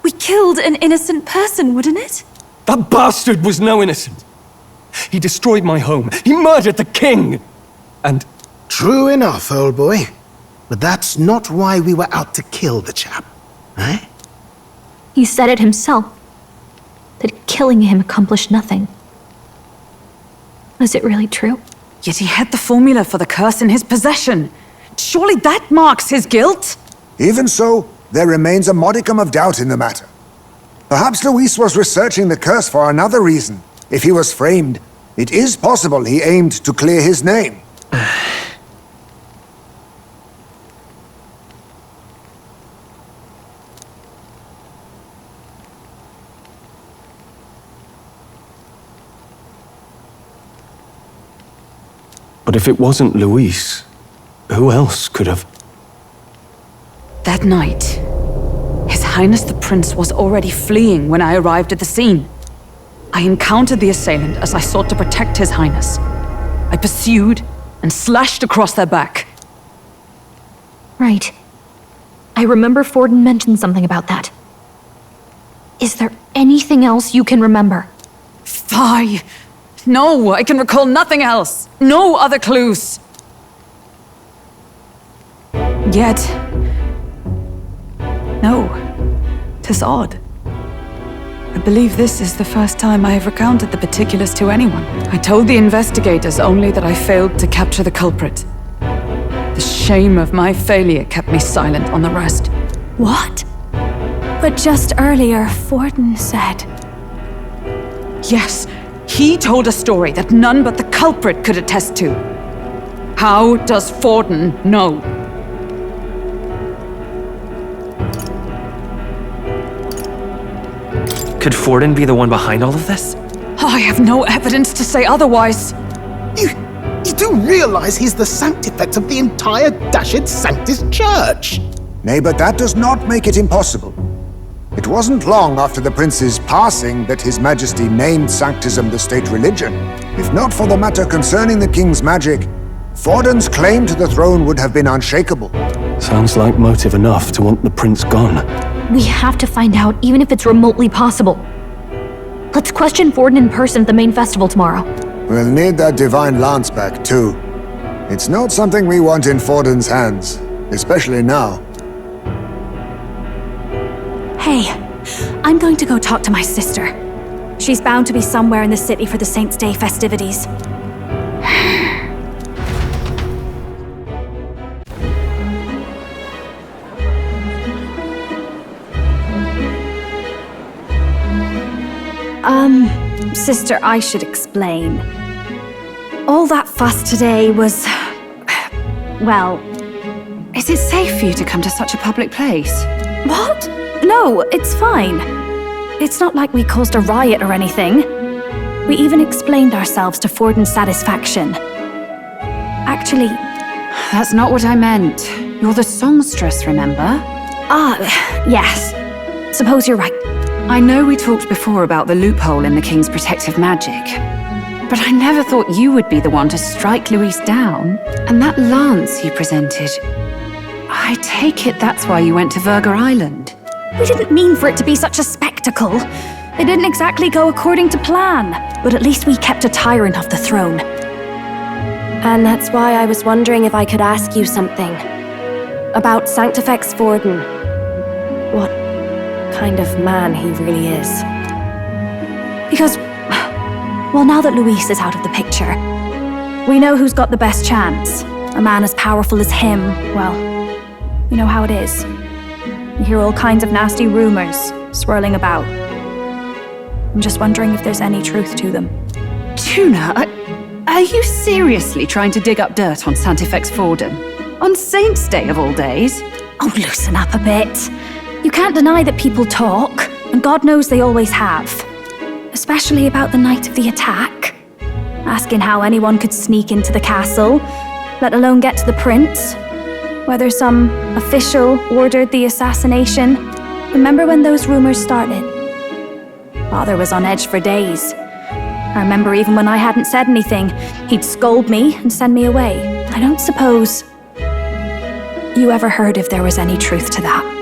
we killed an innocent person, wouldn't it? That bastard was no innocent. He destroyed my home. He murdered the king. And... True enough, old boy. But that's not why we were out to kill the chap, eh? He said it himself. That killing him accomplished nothing. Is it really true? Yet he had the formula for the curse in his possession. Surely that marks his guilt? Even so, there remains a modicum of doubt in the matter. Perhaps Luis was researching the curse for another reason. If he was framed, it is possible he aimed to clear his name. But if it wasn't Luis, who else could have? That night, His Highness the Prince was already fleeing when I arrived at the scene. I encountered the assailant as I sought to protect His Highness. I pursued and slashed across their back. Right. I remember Forden mentioned something about that. Is there anything else you can remember? Fie! No, I can recall nothing else. No other clues. Yet... no. 'Tis odd. I believe this is the first time I have recounted the particulars to anyone. I told the investigators only that I failed to capture the culprit. The shame of my failure kept me silent on the rest. What? But just earlier, Forden said... Yes, he told a story that none but the culprit could attest to. How does Forden know? Could Forden be the one behind all of this? I have no evidence to say otherwise. You do realize he's the sanctifex of the entire Dashed Sanctus Church? Nay, but that does not make it impossible. It wasn't long after the prince's passing that His Majesty named Sanctism the state religion. If not for the matter concerning the king's magic, Forden's claim to the throne would have been unshakable. Sounds like motive enough to want the prince gone. We have to find out, even if it's remotely possible. Let's question Forden in person at the main festival tomorrow. We'll need that divine lance back, too. It's not something we want in Forden's hands, especially now. Hey, I'm going to go talk to my sister. She's bound to be somewhere in the city for the Saints' Day festivities. Sister, I should explain. All that fuss today was... well... Is it safe for you to come to such a public place? What? No, it's fine. It's not like we caused a riot or anything. We even explained ourselves to Forden's satisfaction. Actually... That's not what I meant. You're the songstress, remember? Yes. Suppose you're right. I know we talked before about the loophole in the king's protective magic, but I never thought you would be the one to strike Luis down. And that lance you presented, I take it that's why you went to Virga Island. We didn't mean for it to be such a spectacle. It didn't exactly go according to plan, but at least we kept a tyrant off the throne. And that's why I was wondering if I could ask you something. About Sanctifex Forden. What kind of man he really is. Because, well, now that Luis is out of the picture, we know who's got the best chance. A man as powerful as him, well, you know how it is. You hear all kinds of nasty rumors swirling about. I'm just wondering if there's any truth to them. Tuna, are you seriously trying to dig up dirt on Sanctifex Forden? On Saints' Day of all days? Oh, loosen up a bit. You can't deny that people talk, and God knows they always have. Especially about the night of the attack. Asking how anyone could sneak into the castle, let alone get to the prince. Whether some official ordered the assassination. Remember when those rumors started? Father was on edge for days. I remember even when I hadn't said anything, he'd scold me and send me away. I don't suppose you ever heard if there was any truth to that.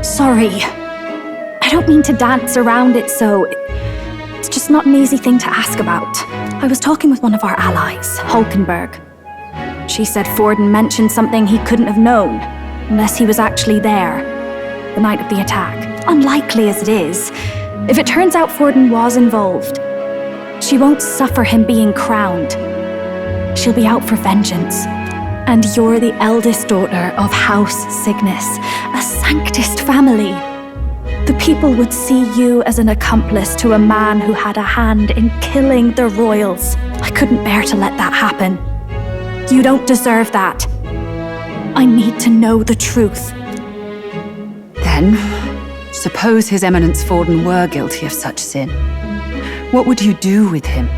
Sorry. I don't mean to dance around it so... It's just not an easy thing to ask about. I was talking with one of our allies, Hulkenberg. She said Forden mentioned something he couldn't have known, unless he was actually there, the night of the attack. Unlikely as it is, if it turns out Forden was involved, she won't suffer him being crowned. She'll be out for vengeance. And you're the eldest daughter of House Cygnus, a Sanctist family. The people would see you as an accomplice to a man who had a hand in killing the royals. I couldn't bear to let that happen. You don't deserve that. I need to know the truth. Then, suppose His Eminence Forden were guilty of such sin. What would you do with him?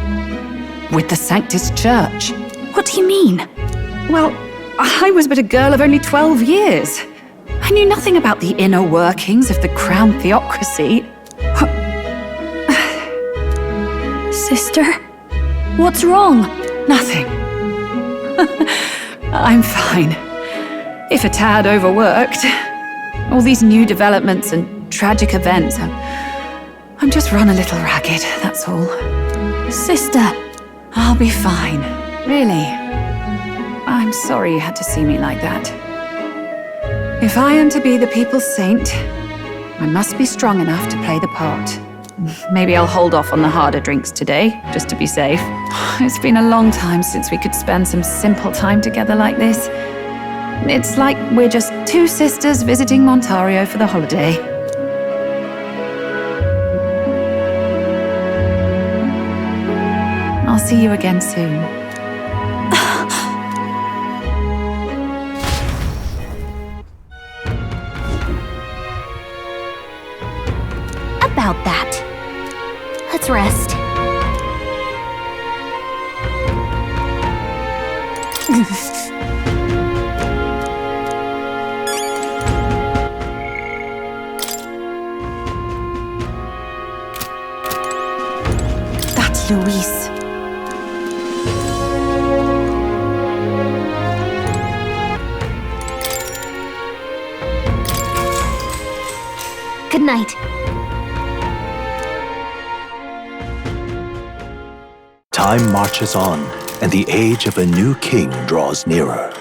With the Sanctus Church? What do you mean? Well, I was but a girl of only 12 years. I knew nothing about the inner workings of the crown theocracy. Sister, what's wrong? Nothing. I'm fine. If a tad overworked. All these new developments and tragic events, I'm just run a little ragged, that's all. Sister! I'll be fine. Really. I'm sorry you had to see me like that. If I am to be the people's saint, I must be strong enough to play the part. Maybe I'll hold off on the harder drinks today, just to be safe. It's been a long time since we could spend some simple time together like this. It's like we're just two sisters visiting Montario for the holiday. I'll see you again soon. About that. Let's rest. That's Luis. Good night. Time marches on, and the age of a new king draws nearer.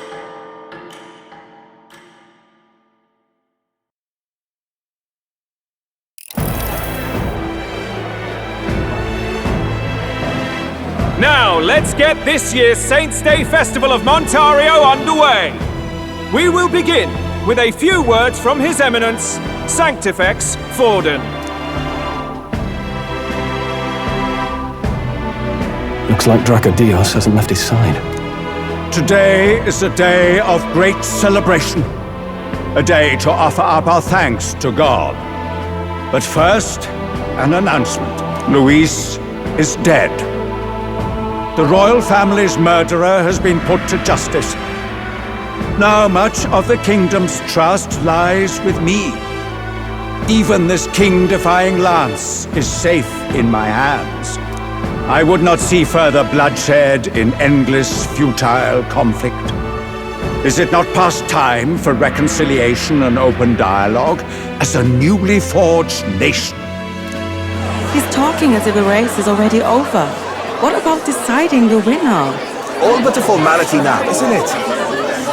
Now, let's get this year's Saints' Day Festival of Montario underway. We will begin with a few words from His Eminence, Sanctifex Forden. Looks like Dracodios hasn't left his side. Today is a day of great celebration. A day to offer up our thanks to God. But first, an announcement. Luis is dead. The royal family's murderer has been put to justice. Now much of the kingdom's trust lies with me. Even this king-defying lance is safe in my hands. I would not see further bloodshed in endless, futile conflict. Is it not past time for reconciliation and open dialogue as a newly forged nation? He's talking as if the race is already over. What about deciding the winner? All but a formality now, isn't it?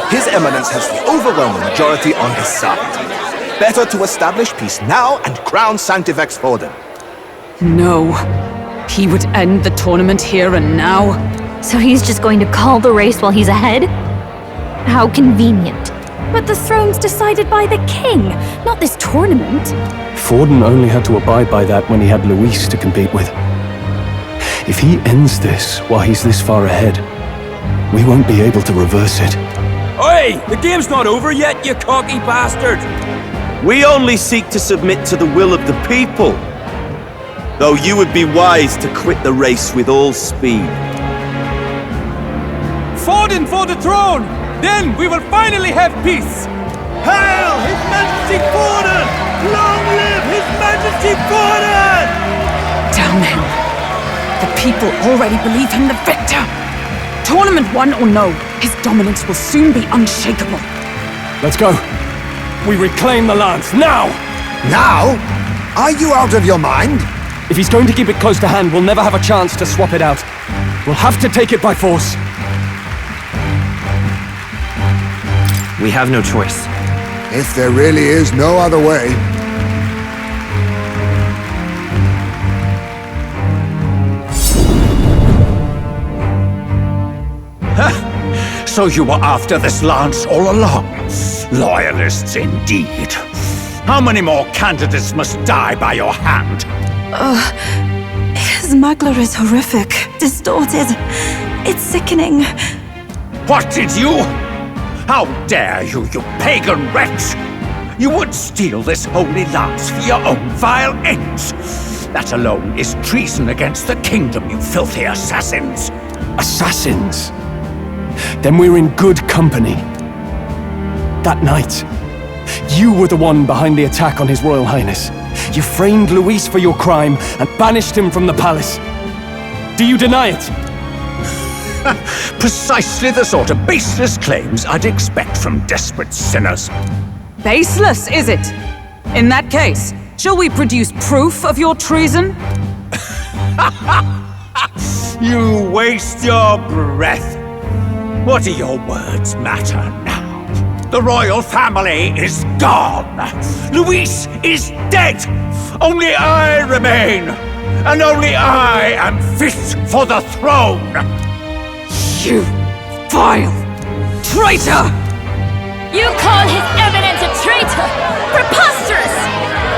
His Eminence has the overwhelming majority on his side. Better to establish peace now and crown Sanctifex Forden. No. He would end the tournament here and now. So he's just going to call the race while he's ahead? How convenient. But the throne's decided by the king, not this tournament. Forden only had to abide by that when he had Luis to compete with. If he ends this while he's this far ahead, we won't be able to reverse it. Oi! The game's not over yet, you cocky bastard! We only seek to submit to the will of the people. Though you would be wise to quit the race with all speed. Forden for the throne! Then we will finally have peace! Hail His Majesty Forden! Long live His Majesty Forden! Damn him. The people already believe him the victor. Tournament won or no, his dominance will soon be unshakable. Let's go. We reclaim the lance, now! Now? Are you out of your mind? If he's going to keep it close to hand, we'll never have a chance to swap it out. We'll have to take it by force. We have no choice. If there really is no other way. So you were after this lance all along? Loyalists indeed. How many more candidates must die by your hand? His Magler is horrific, distorted. It's sickening. What did you? How dare you, you pagan wretch! You would steal this holy lance for your own vile ends. That alone is treason against the kingdom, you filthy assassins. Assassins? Then we're in good company. that night. You were the one behind the attack on His Royal Highness. You framed Luis for your crime and banished him from the palace. Do you deny it? Precisely the sort of baseless claims I'd expect from desperate sinners. Baseless, is it? In that case, shall we produce proof of your treason? You waste your breath. What do your words matter now? The royal family is gone. Luis is dead. Only I remain. And only I am fit for the throne. You vile traitor! You call His Eminence a traitor? Preposterous!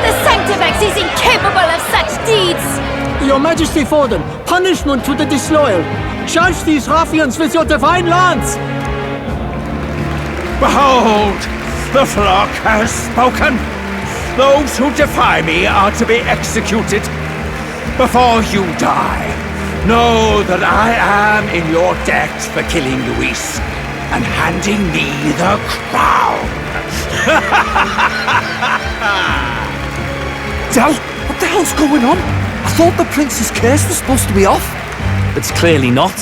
The Sanctifex is incapable of such deeds! Your Majesty Forden, punishment to the disloyal. Charge these ruffians with your divine lance! Behold, the flock has spoken. Those who defy me are to be executed. Before you die, know that I am in your debt for killing Luis and handing me the crown. Del, what the hell's going on? I thought the prince's curse was supposed to be off. It's clearly not.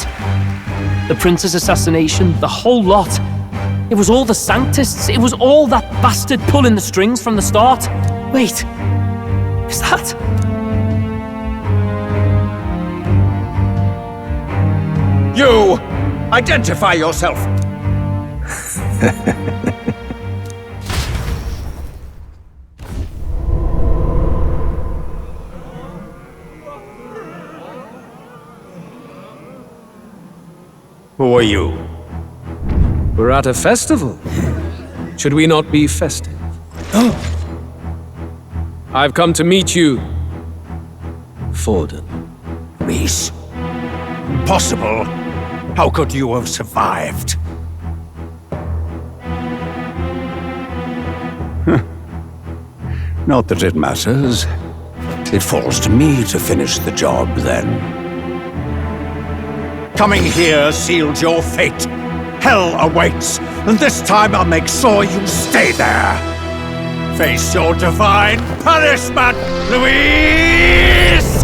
The prince's assassination, the whole lot. It was all the Sanctists. It was all that bastard pulling the strings from the start. Wait, is that... You! Identify yourself! Who are you? We're at a festival. Should we not be festive? I've come to meet you, Forden. Luis? Impossible. How could you have survived? Not that it matters. It falls to me to finish the job, then. Coming here sealed your fate. Hell awaits, and this time I'll make sure you stay there. Face your divine punishment, Luis!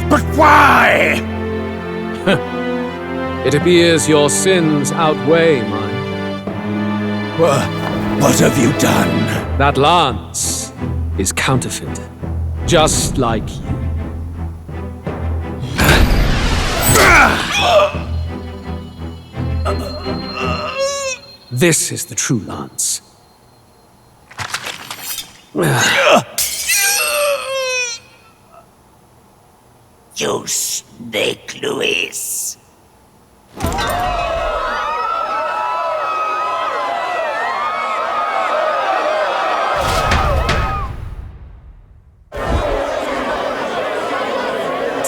But why? It appears your sins outweigh mine. What have you done? That lance is counterfeit, just like you. This is the true lance. You snake, Luis.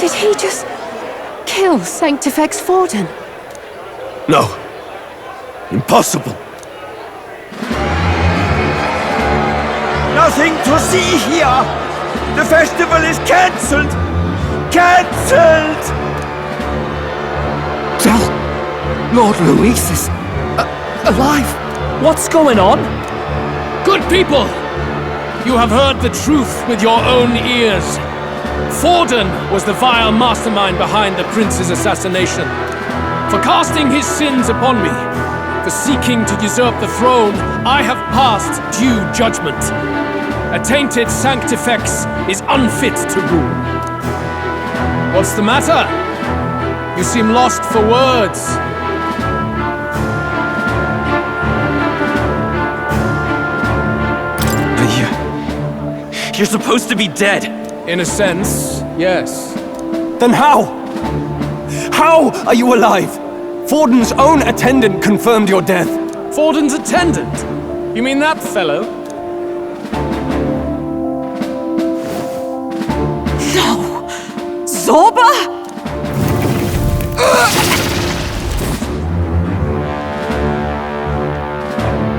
Did he just kill Sanctifex Forden? No. Impossible. Nothing to see here! The festival is cancelled! Cancelled! Del, Lord Luis is alive. What's going on? Good people! You have heard the truth with your own ears. Forden was the vile mastermind behind the prince's assassination. For casting his sins upon me, for seeking to usurp the throne, I have passed due judgment. A tainted Sanctifex is unfit to rule. What's the matter? You seem lost for words. But you're supposed to be dead. In a sense, yes. Then how? How are you alive? Forden's own attendant confirmed your death. Forden's attendant? You mean that fellow? No! Zorba?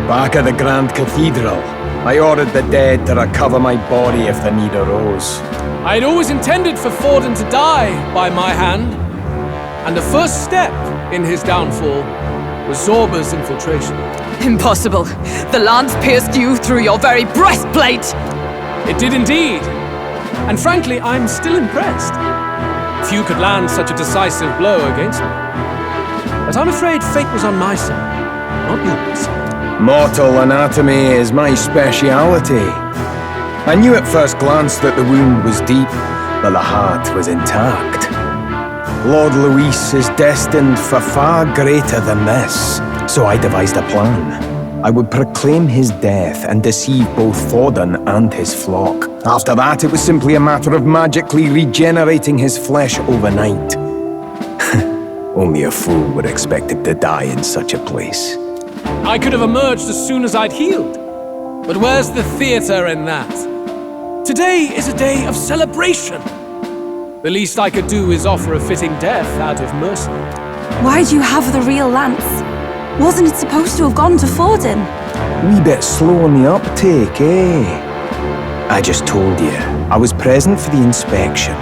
Back at the Grand Cathedral, I ordered the dead to recover my body if the need arose. I had always intended for Forden to die by my hand, and the first step in his downfall was Zorba's infiltration. Impossible. The lance pierced you through your very breastplate! It did indeed. And frankly, I'm still impressed. Few could land such a decisive blow against me. But I'm afraid fate was on my side, not yours. Mortal anatomy is my speciality. I knew at first glance that the wound was deep, but the heart was intact. Lord Luis is destined for far greater than this, so I devised a plan. I would proclaim his death and deceive both Forden and his flock. After that, it was simply a matter of magically regenerating his flesh overnight. Only a fool would expect him to die in such a place. I could have emerged as soon as I'd healed. But where's the theater in that? Today is a day of celebration. The least I could do is offer a fitting death out of mercy. Why do you have the real lance? Wasn't it supposed to have gone to Forden? Wee bit slow on the uptake, eh? I just told you, I was present for the inspection.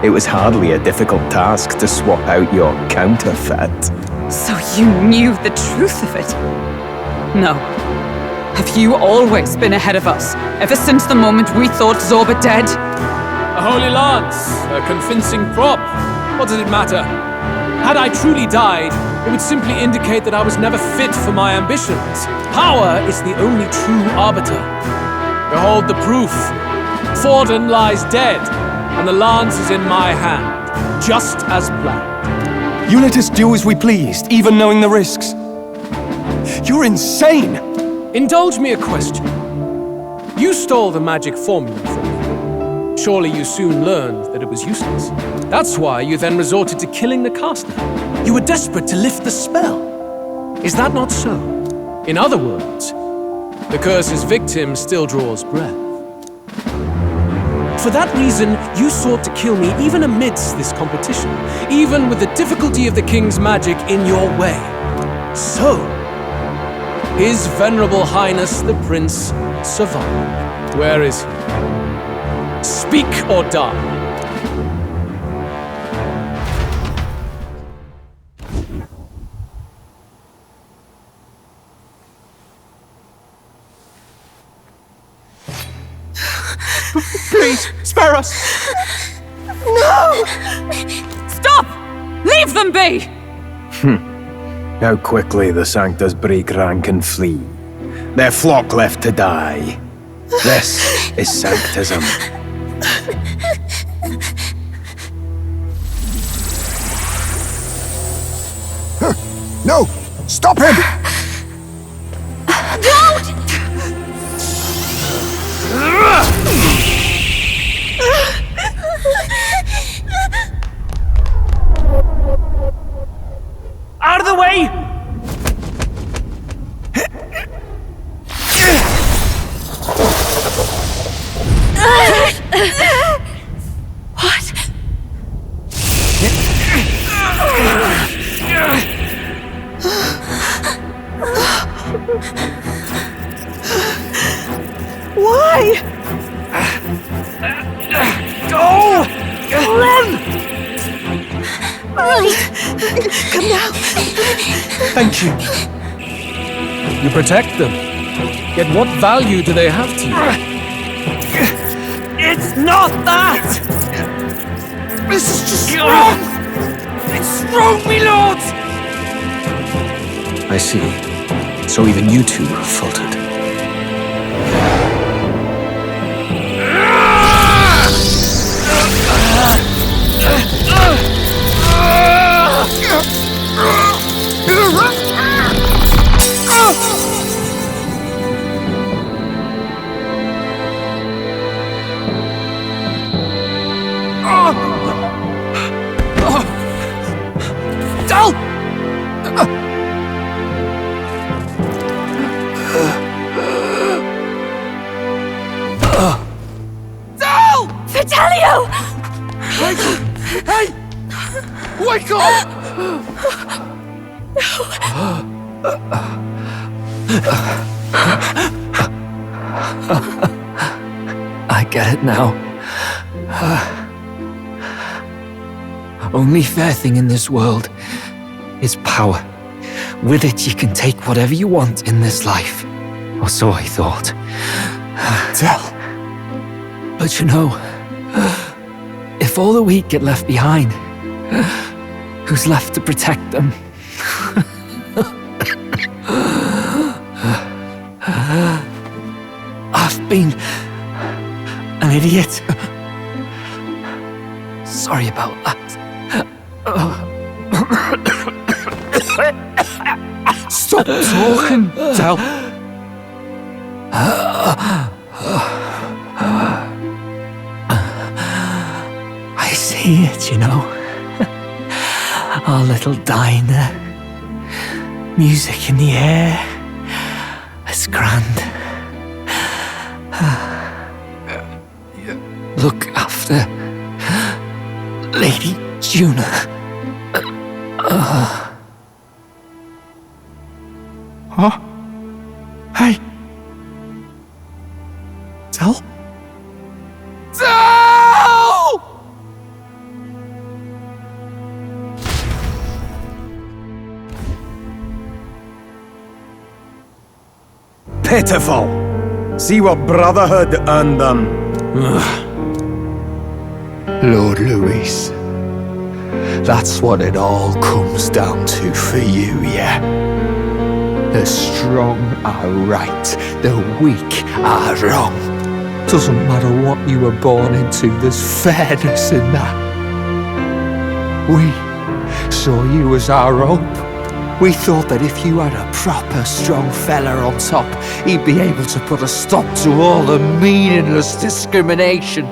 It was hardly a difficult task to swap out your counterfeit. So you knew the truth of it? No. Have you always been ahead of us, ever since the moment we thought Zorba dead? A holy lance, a convincing prop. What does it matter? Had I truly died, it would simply indicate that I was never fit for my ambitions. Power is the only true arbiter. Behold the proof. Forden lies dead, and the lance is in my hand, just as planned. You let us do as we pleased, even knowing the risks. You're insane! Indulge me a question. You stole the magic formula from me. Surely you soon learned that it was useless. That's why you then resorted to killing the caster. You were desperate to lift the spell. Is that not so? In other words, the curse's victim still draws breath. For that reason, you sought to kill me even amidst this competition, even with the difficulty of the king's magic in your way. So, His Venerable Highness the Prince survived. Where is he? Speak or die. Please, spare us! No! Stop! Leave them be! How quickly the Sanctus break rank and flee. Their flock left to die. This is Sanctism. No! Stop him! Don't! Out of the way! What? Why? Go! Run! Come now. Thank you. You protect them. Yet what value do they have to you? It's not that! This is just wrong! It's wrong, my lord! I see. So even you two have faltered. Vitelio! Hey! Wake up! I get it now. Only fair thing in this world is power. With it, you can take whatever you want in this life. Or so I thought. Tell. But you know, if all the weak get left behind, who's left to protect them? I've been an idiot. Sorry about that. Stop talking, Del. I see it, you know. Our little diner. Music in the air. It's grand. Look after Lady Juna. Huh? Hey. Del? Del! Pitiful. See what brotherhood earned them. Lord Louis, that's what it all comes down to for you, yeah? The strong are right, the weak are wrong. Doesn't matter what you were born into, there's fairness in that. We saw you as our hope. We thought that if you had a proper strong fella on top, he'd be able to put a stop to all the meaningless discrimination.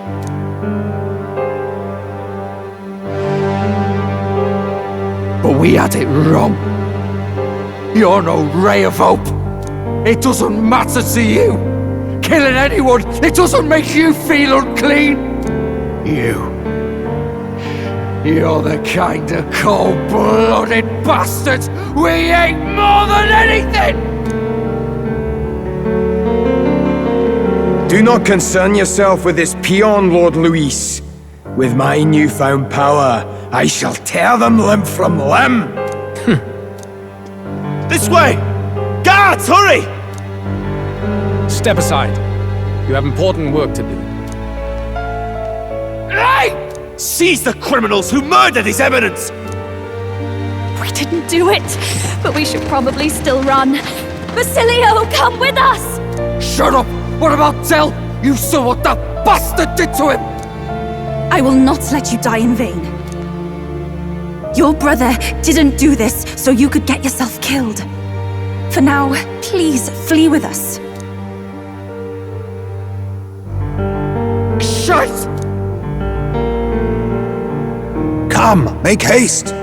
But we had it wrong. You're no ray of hope. It doesn't matter to you. Killing anyone, it doesn't make you feel unclean. You're the kind of cold-blooded bastards we hate more than anything! Do not concern yourself with this peon, Lord Louis. With my newfound power, I shall tear them limb from limb! This way! Guards, hurry! Step aside. You have important work to do. Hey! Seize the criminals who murdered His Eminence! We didn't do it, but we should probably still run. Basilio, come with us! Shut up! What about Del? You saw what that bastard did to him! I will not let you die in vain. Your brother didn't do this so you could get yourself killed. For now, please flee with us. Shite! Come, make haste!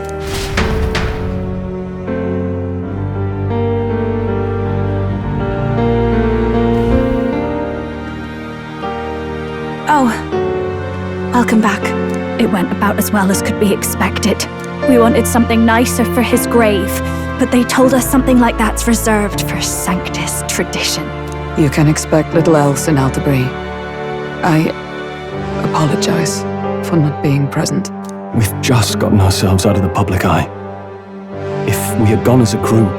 Oh, welcome back. It went about as well as could be expected. We wanted something nicer for his grave, but they told us something like that's reserved for Sanctus tradition. You can expect little else in Altabury. I apologize for not being present. We've just gotten ourselves out of the public eye. If we had gone as a group,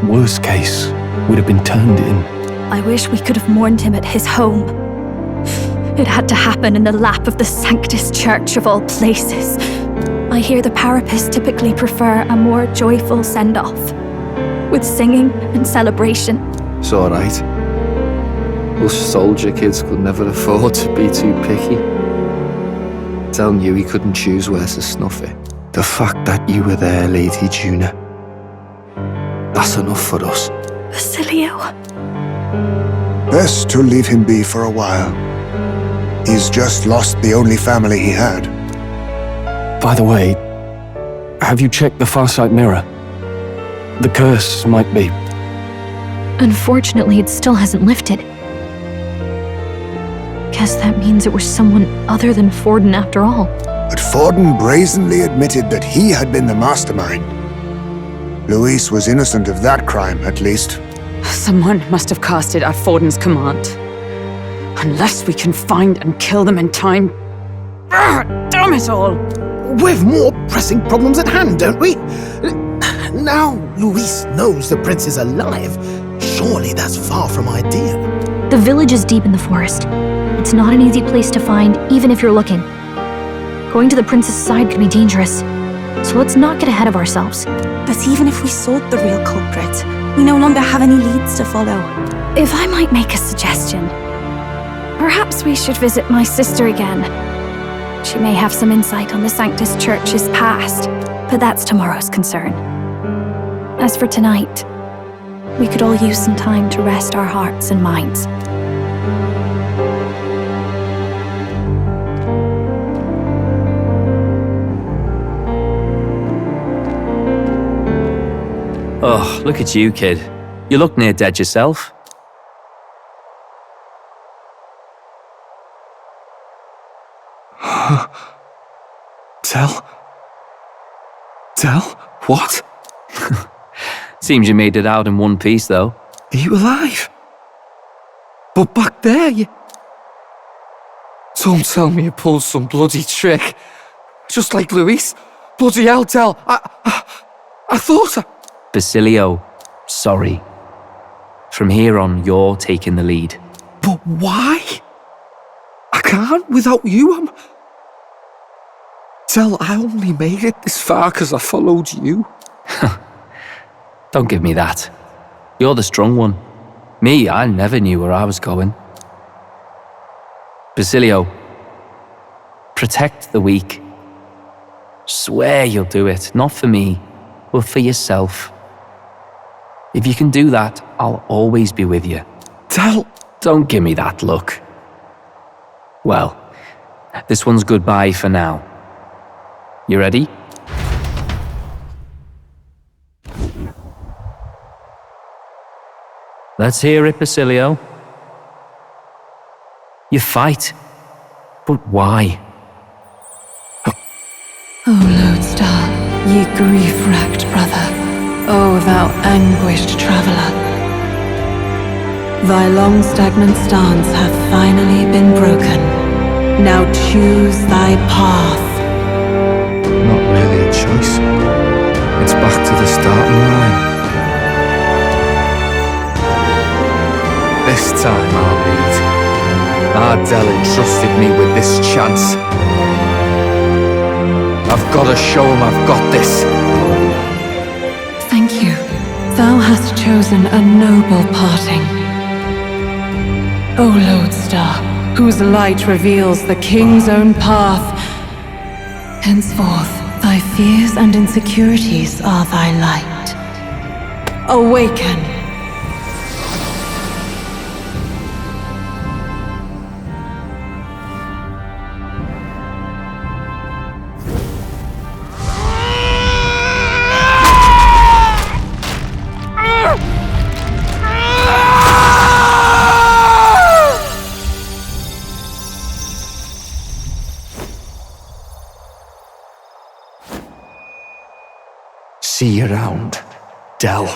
worst case, we'd have been turned in. I wish we could have mourned him at his home. It had to happen in the lap of the Sanctus Church of all places. I hear the Parapists typically prefer a more joyful send-off, with singing and celebration. It's alright. Us soldier kids could never afford to be too picky. Telling you he couldn't choose where to snuff it. The fact that you were there, Lady Juna, that's enough for us. Basilio. Best to leave him be for a while. He's just lost the only family he had. By the way, have you checked the Farsight mirror? The curse might be... Unfortunately, it still hasn't lifted. Guess that means it was someone other than Forden after all. But Forden brazenly admitted that he had been the mastermind. Louis was innocent of that crime, at least. Someone must have cast it at Forden's command. Unless we can find and kill them in time. Damn it all! We've more pressing problems at hand, don't we? Now Luis knows the prince is alive. Surely that's far from ideal. The village is deep in the forest. It's not an easy place to find, even if you're looking. Going to the prince's side could be dangerous, so let's not get ahead of ourselves. But even if we sought the real culprit, we no longer have any leads to follow. If I might make a suggestion, perhaps we should visit my sister again. She may have some insight on the Sanctus Church's past, but that's tomorrow's concern. As for tonight, we could all use some time to rest our hearts and minds. Oh, look at you, kid. You look near dead yourself. Tell? What? Seems you made it out in one piece, though. Are you alive? But back there, you... Don't tell me you pulled some bloody trick. Just like Luis. Bloody hell, Tell. I thought I... Basilio, sorry. From here on, you're taking the lead. But why? I can't without you. Tell, I only made it this far because I followed you. Don't give me that. You're the strong one. Me, I never knew where I was going. Basilio, protect the weak. Swear you'll do it, not for me, but for yourself. If you can do that, I'll always be with you. Tell... Don't give me that look. Well, this one's goodbye for now. You ready? Let's hear it, Basilio. You fight, but why? O Lodestar, ye grief-racked brother, O thou anguished traveller. Thy long stagnant stance hath finally been broken. Now choose thy path. Not really a choice. It's back to the starting line. This time I'll lead. Ardell entrusted me with this chance. I've got to show him I've got this. Thank you. Thou hast chosen a noble parting. O Lodestar, whose light reveals the king's own path. Henceforth, thy fears and insecurities are thy light. Awaken! See you around, Dell.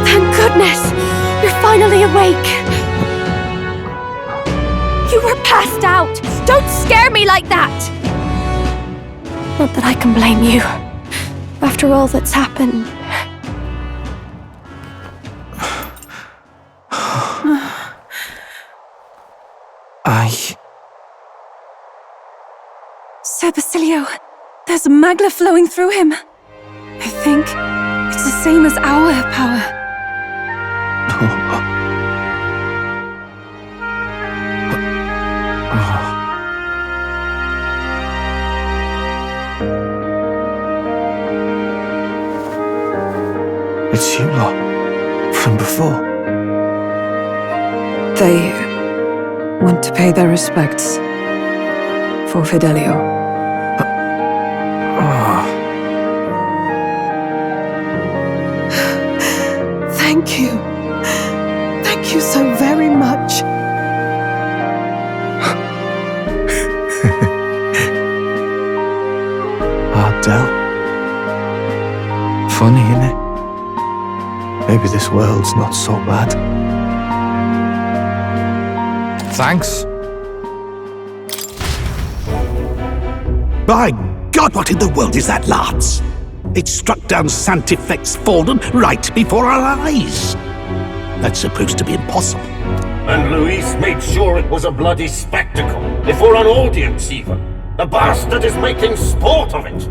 Thank goodness! You're finally awake! You were passed out! Don't scare me like that! Not that I can blame you. After all that's happened. Sir Basilio, there's magla flowing through him. I think it's the same as our power. It's you lot. From before. They want to pay their respects for Fidelio. Thank you. Thank you so very much. Ardell. Funny, innit? Maybe this world's not so bad. Thanks. By God, what in the world is that, lads? It struck down Sanctifex Forden right before our eyes. That's supposed to be impossible. And Luis made sure it was a bloody spectacle, before an audience even. The bastard is making sport of it.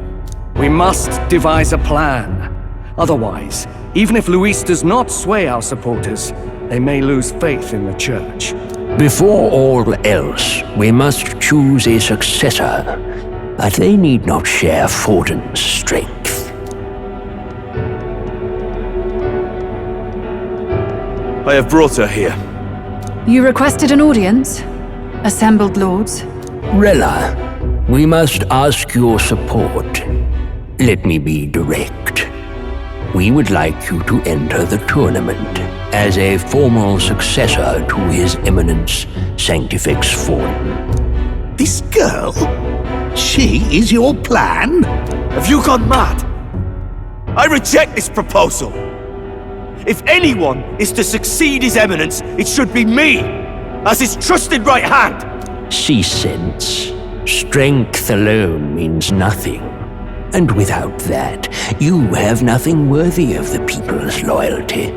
We must devise a plan. Otherwise, even if Luis does not sway our supporters, they may lose faith in the church. Before all else, we must choose a successor, but they need not share Forden's strength. I have brought her here. You requested an audience? Assembled lords? Rella, we must ask your support. Let me be direct. We would like you to enter the tournament as a formal successor to His Eminence Sanctifex Forden. This girl? She is your plan? Have you gone mad? I reject this proposal. If anyone is to succeed His Eminence, it should be me, as his trusted right hand. Cease sense. Strength alone means nothing. And without that, you have nothing worthy of the people's loyalty.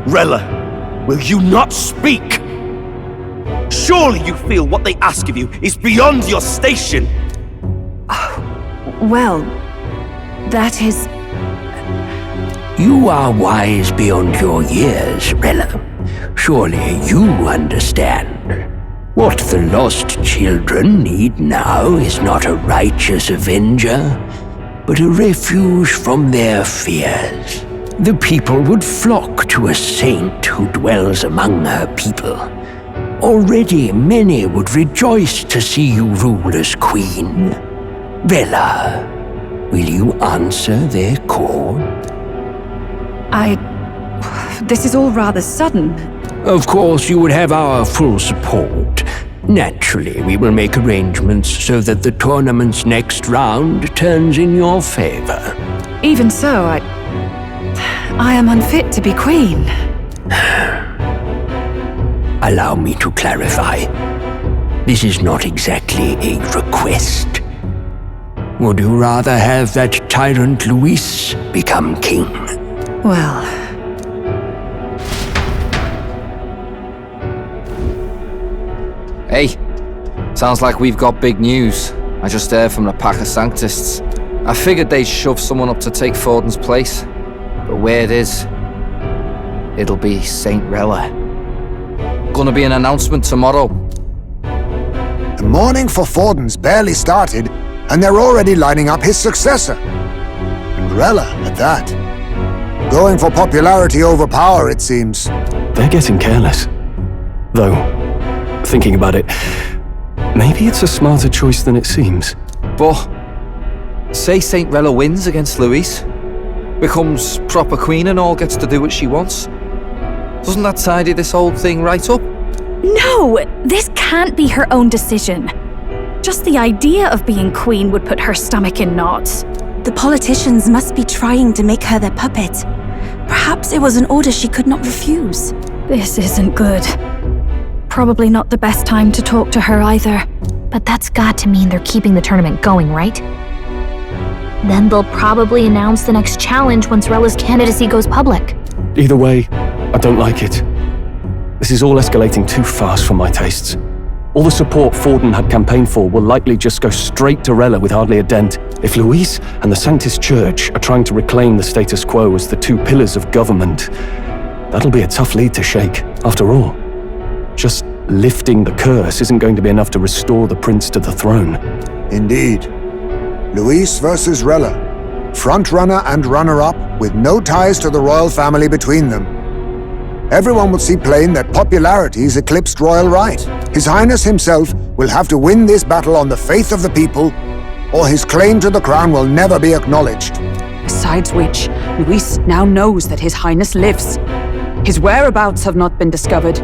Rella, will you not speak? Surely you feel what they ask of you is beyond your station. Well, that is... You are wise beyond your years, Rella. Surely you understand. What the lost children need now is not a righteous avenger, but a refuge from their fears. The people would flock to a saint who dwells among her people. Already many would rejoice to see you rule as queen. Rella, will you answer their call? This is all rather sudden. Of course, you would have our full support. Naturally, we will make arrangements so that the tournament's next round turns in your favor. Even so, I am unfit to be queen. Allow me to clarify. This is not exactly a request. Would you rather have that tyrant Luis become king? Well... Hey, sounds like we've got big news. I just heard from the pack of Sanctists. I figured they'd shove someone up to take Forden's place. But where it is, it'll be Saint Rella. Gonna be an announcement tomorrow. The mourning for Forden's barely started, and they're already lining up his successor. And Rella at that. Going for popularity over power, it seems. They're getting careless. Though, thinking about it, maybe it's a smarter choice than it seems. But, say Saint Rella wins against Luis, becomes proper queen and all gets to do what she wants. Doesn't that tidy this whole thing right up? No! This can't be her own decision. Just the idea of being queen would put her stomach in knots. The politicians must be trying to make her their puppet. Perhaps it was an order she could not refuse. This isn't good. Probably not the best time to talk to her either. But that's got to mean they're keeping the tournament going, right? Then they'll probably announce the next challenge once Rella's candidacy goes public. Either way, I don't like it. This is all escalating too fast for my tastes. All the support Forden had campaigned for will likely just go straight to Rella with hardly a dent. If Luis and the Sanctist Church are trying to reclaim the status quo as the two pillars of government, that'll be a tough lead to shake. After all, just lifting the curse isn't going to be enough to restore the prince to the throne. Indeed. Luis versus Rella. Front-runner and runner-up with no ties to the royal family between them. Everyone will see plain that popularity's eclipsed royal right. His Highness himself will have to win this battle on the faith of the people, or his claim to the crown will never be acknowledged. Besides which, Luis now knows that His Highness lives. His whereabouts have not been discovered,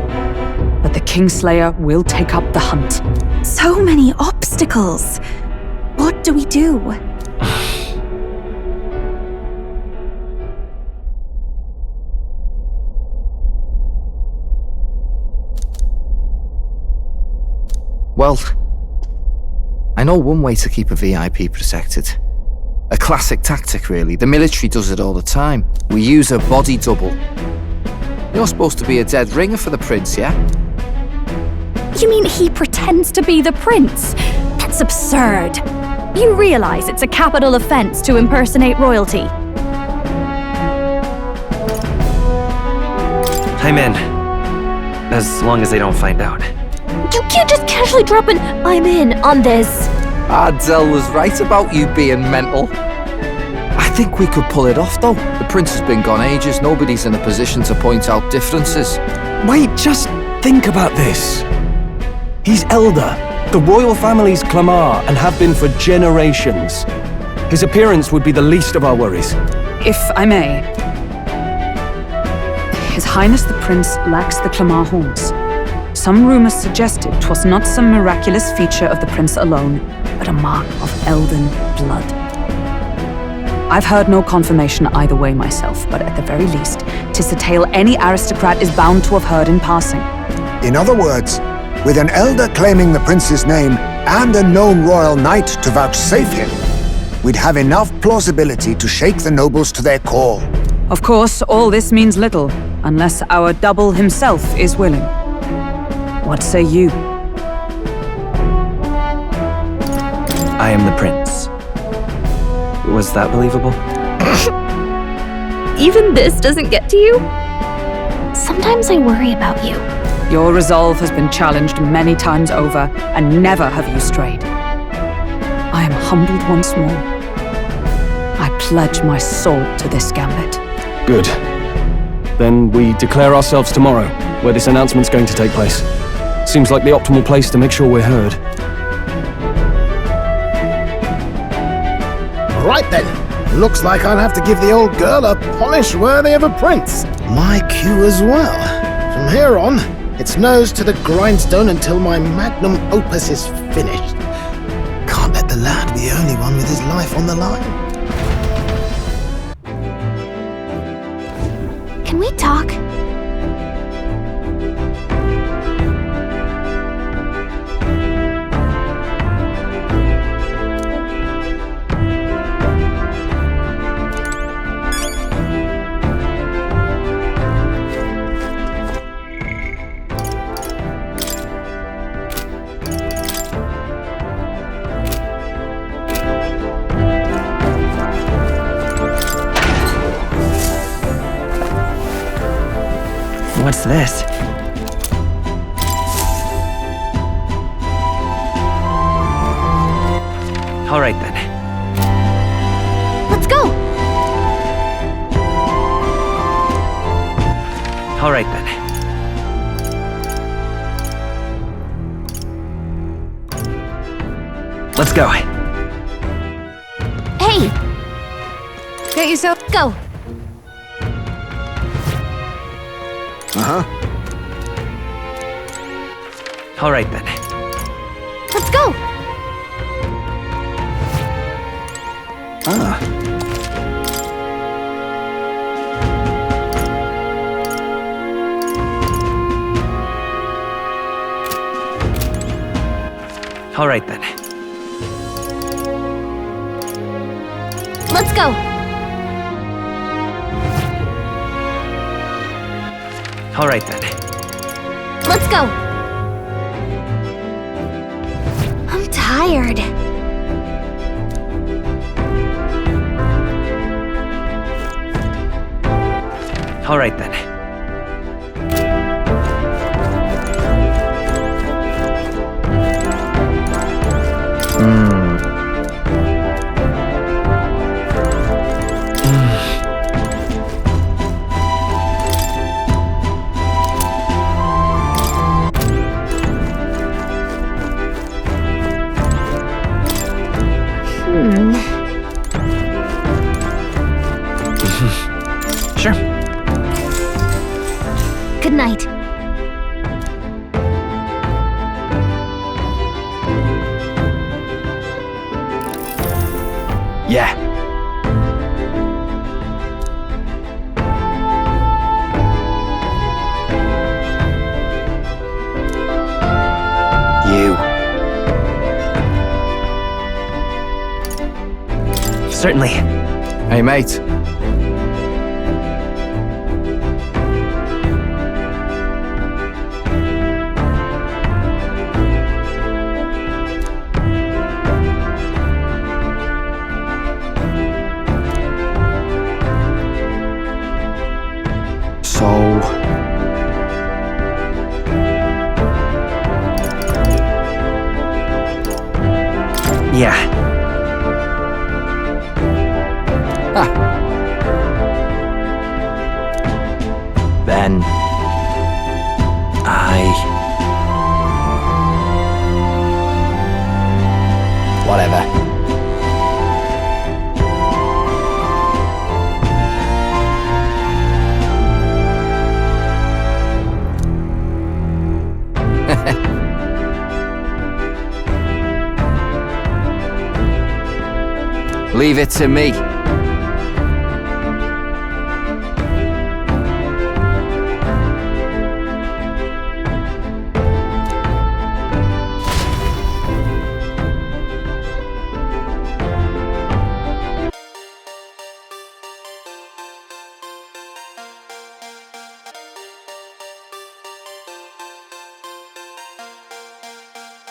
but the Kingslayer will take up the hunt. So many obstacles. What do we do? Well, I know one way to keep a VIP protected. A classic tactic, really. The military does it all the time. We use a body double. You're supposed to be a dead ringer for the prince, yeah? You mean he pretends to be the prince? That's absurd. You realize it's a capital offense to impersonate royalty. I'm in. As long as they don't find out. You can't just casually drop an "I'm in" on this. Adele was right about you being mental. I think we could pull it off, though. The prince has been gone ages. Nobody's in a position to point out differences. Wait, just think about this. He's elder. The royal family's Clamar and have been for generations. His appearance would be the least of our worries. If I may, His Highness the Prince lacks the Clamar horns. Some rumors suggested 'twas not some miraculous feature of the prince alone, but a mark of elden blood. I've heard no confirmation either way myself, but at the very least, 'tis a tale any aristocrat is bound to have heard in passing. In other words, with an elder claiming the prince's name and a known royal knight to vouchsafe him, we'd have enough plausibility to shake the nobles to their core. Of course, all this means little, unless our double himself is willing. What say you? I am the prince. Was that believable? Even this doesn't get to you? Sometimes I worry about you. Your resolve has been challenged many times over, and never have you strayed. I am humbled once more. I pledge my soul to this gambit. Good. Then we declare ourselves tomorrow, where this announcement's going to take place. Seems like the optimal place to make sure we're heard. Right then. Looks like I'll have to give the old girl a polish worthy of a prince. My cue as well. From here on, it's nose to the grindstone until my magnum opus is finished. Can't let the lad be the only one with his life on the line. Can we talk? What's this? All right then. Let's go! All right then. Let's go. Hey! Get yourself... Go! Uh-huh. All right then. Let's go! Ah. All right then. Let's go! All right then. Let's go! I'm tired. All right then. Certainly. Hey, mate. Yeah. Then Whatever. Leave it to me.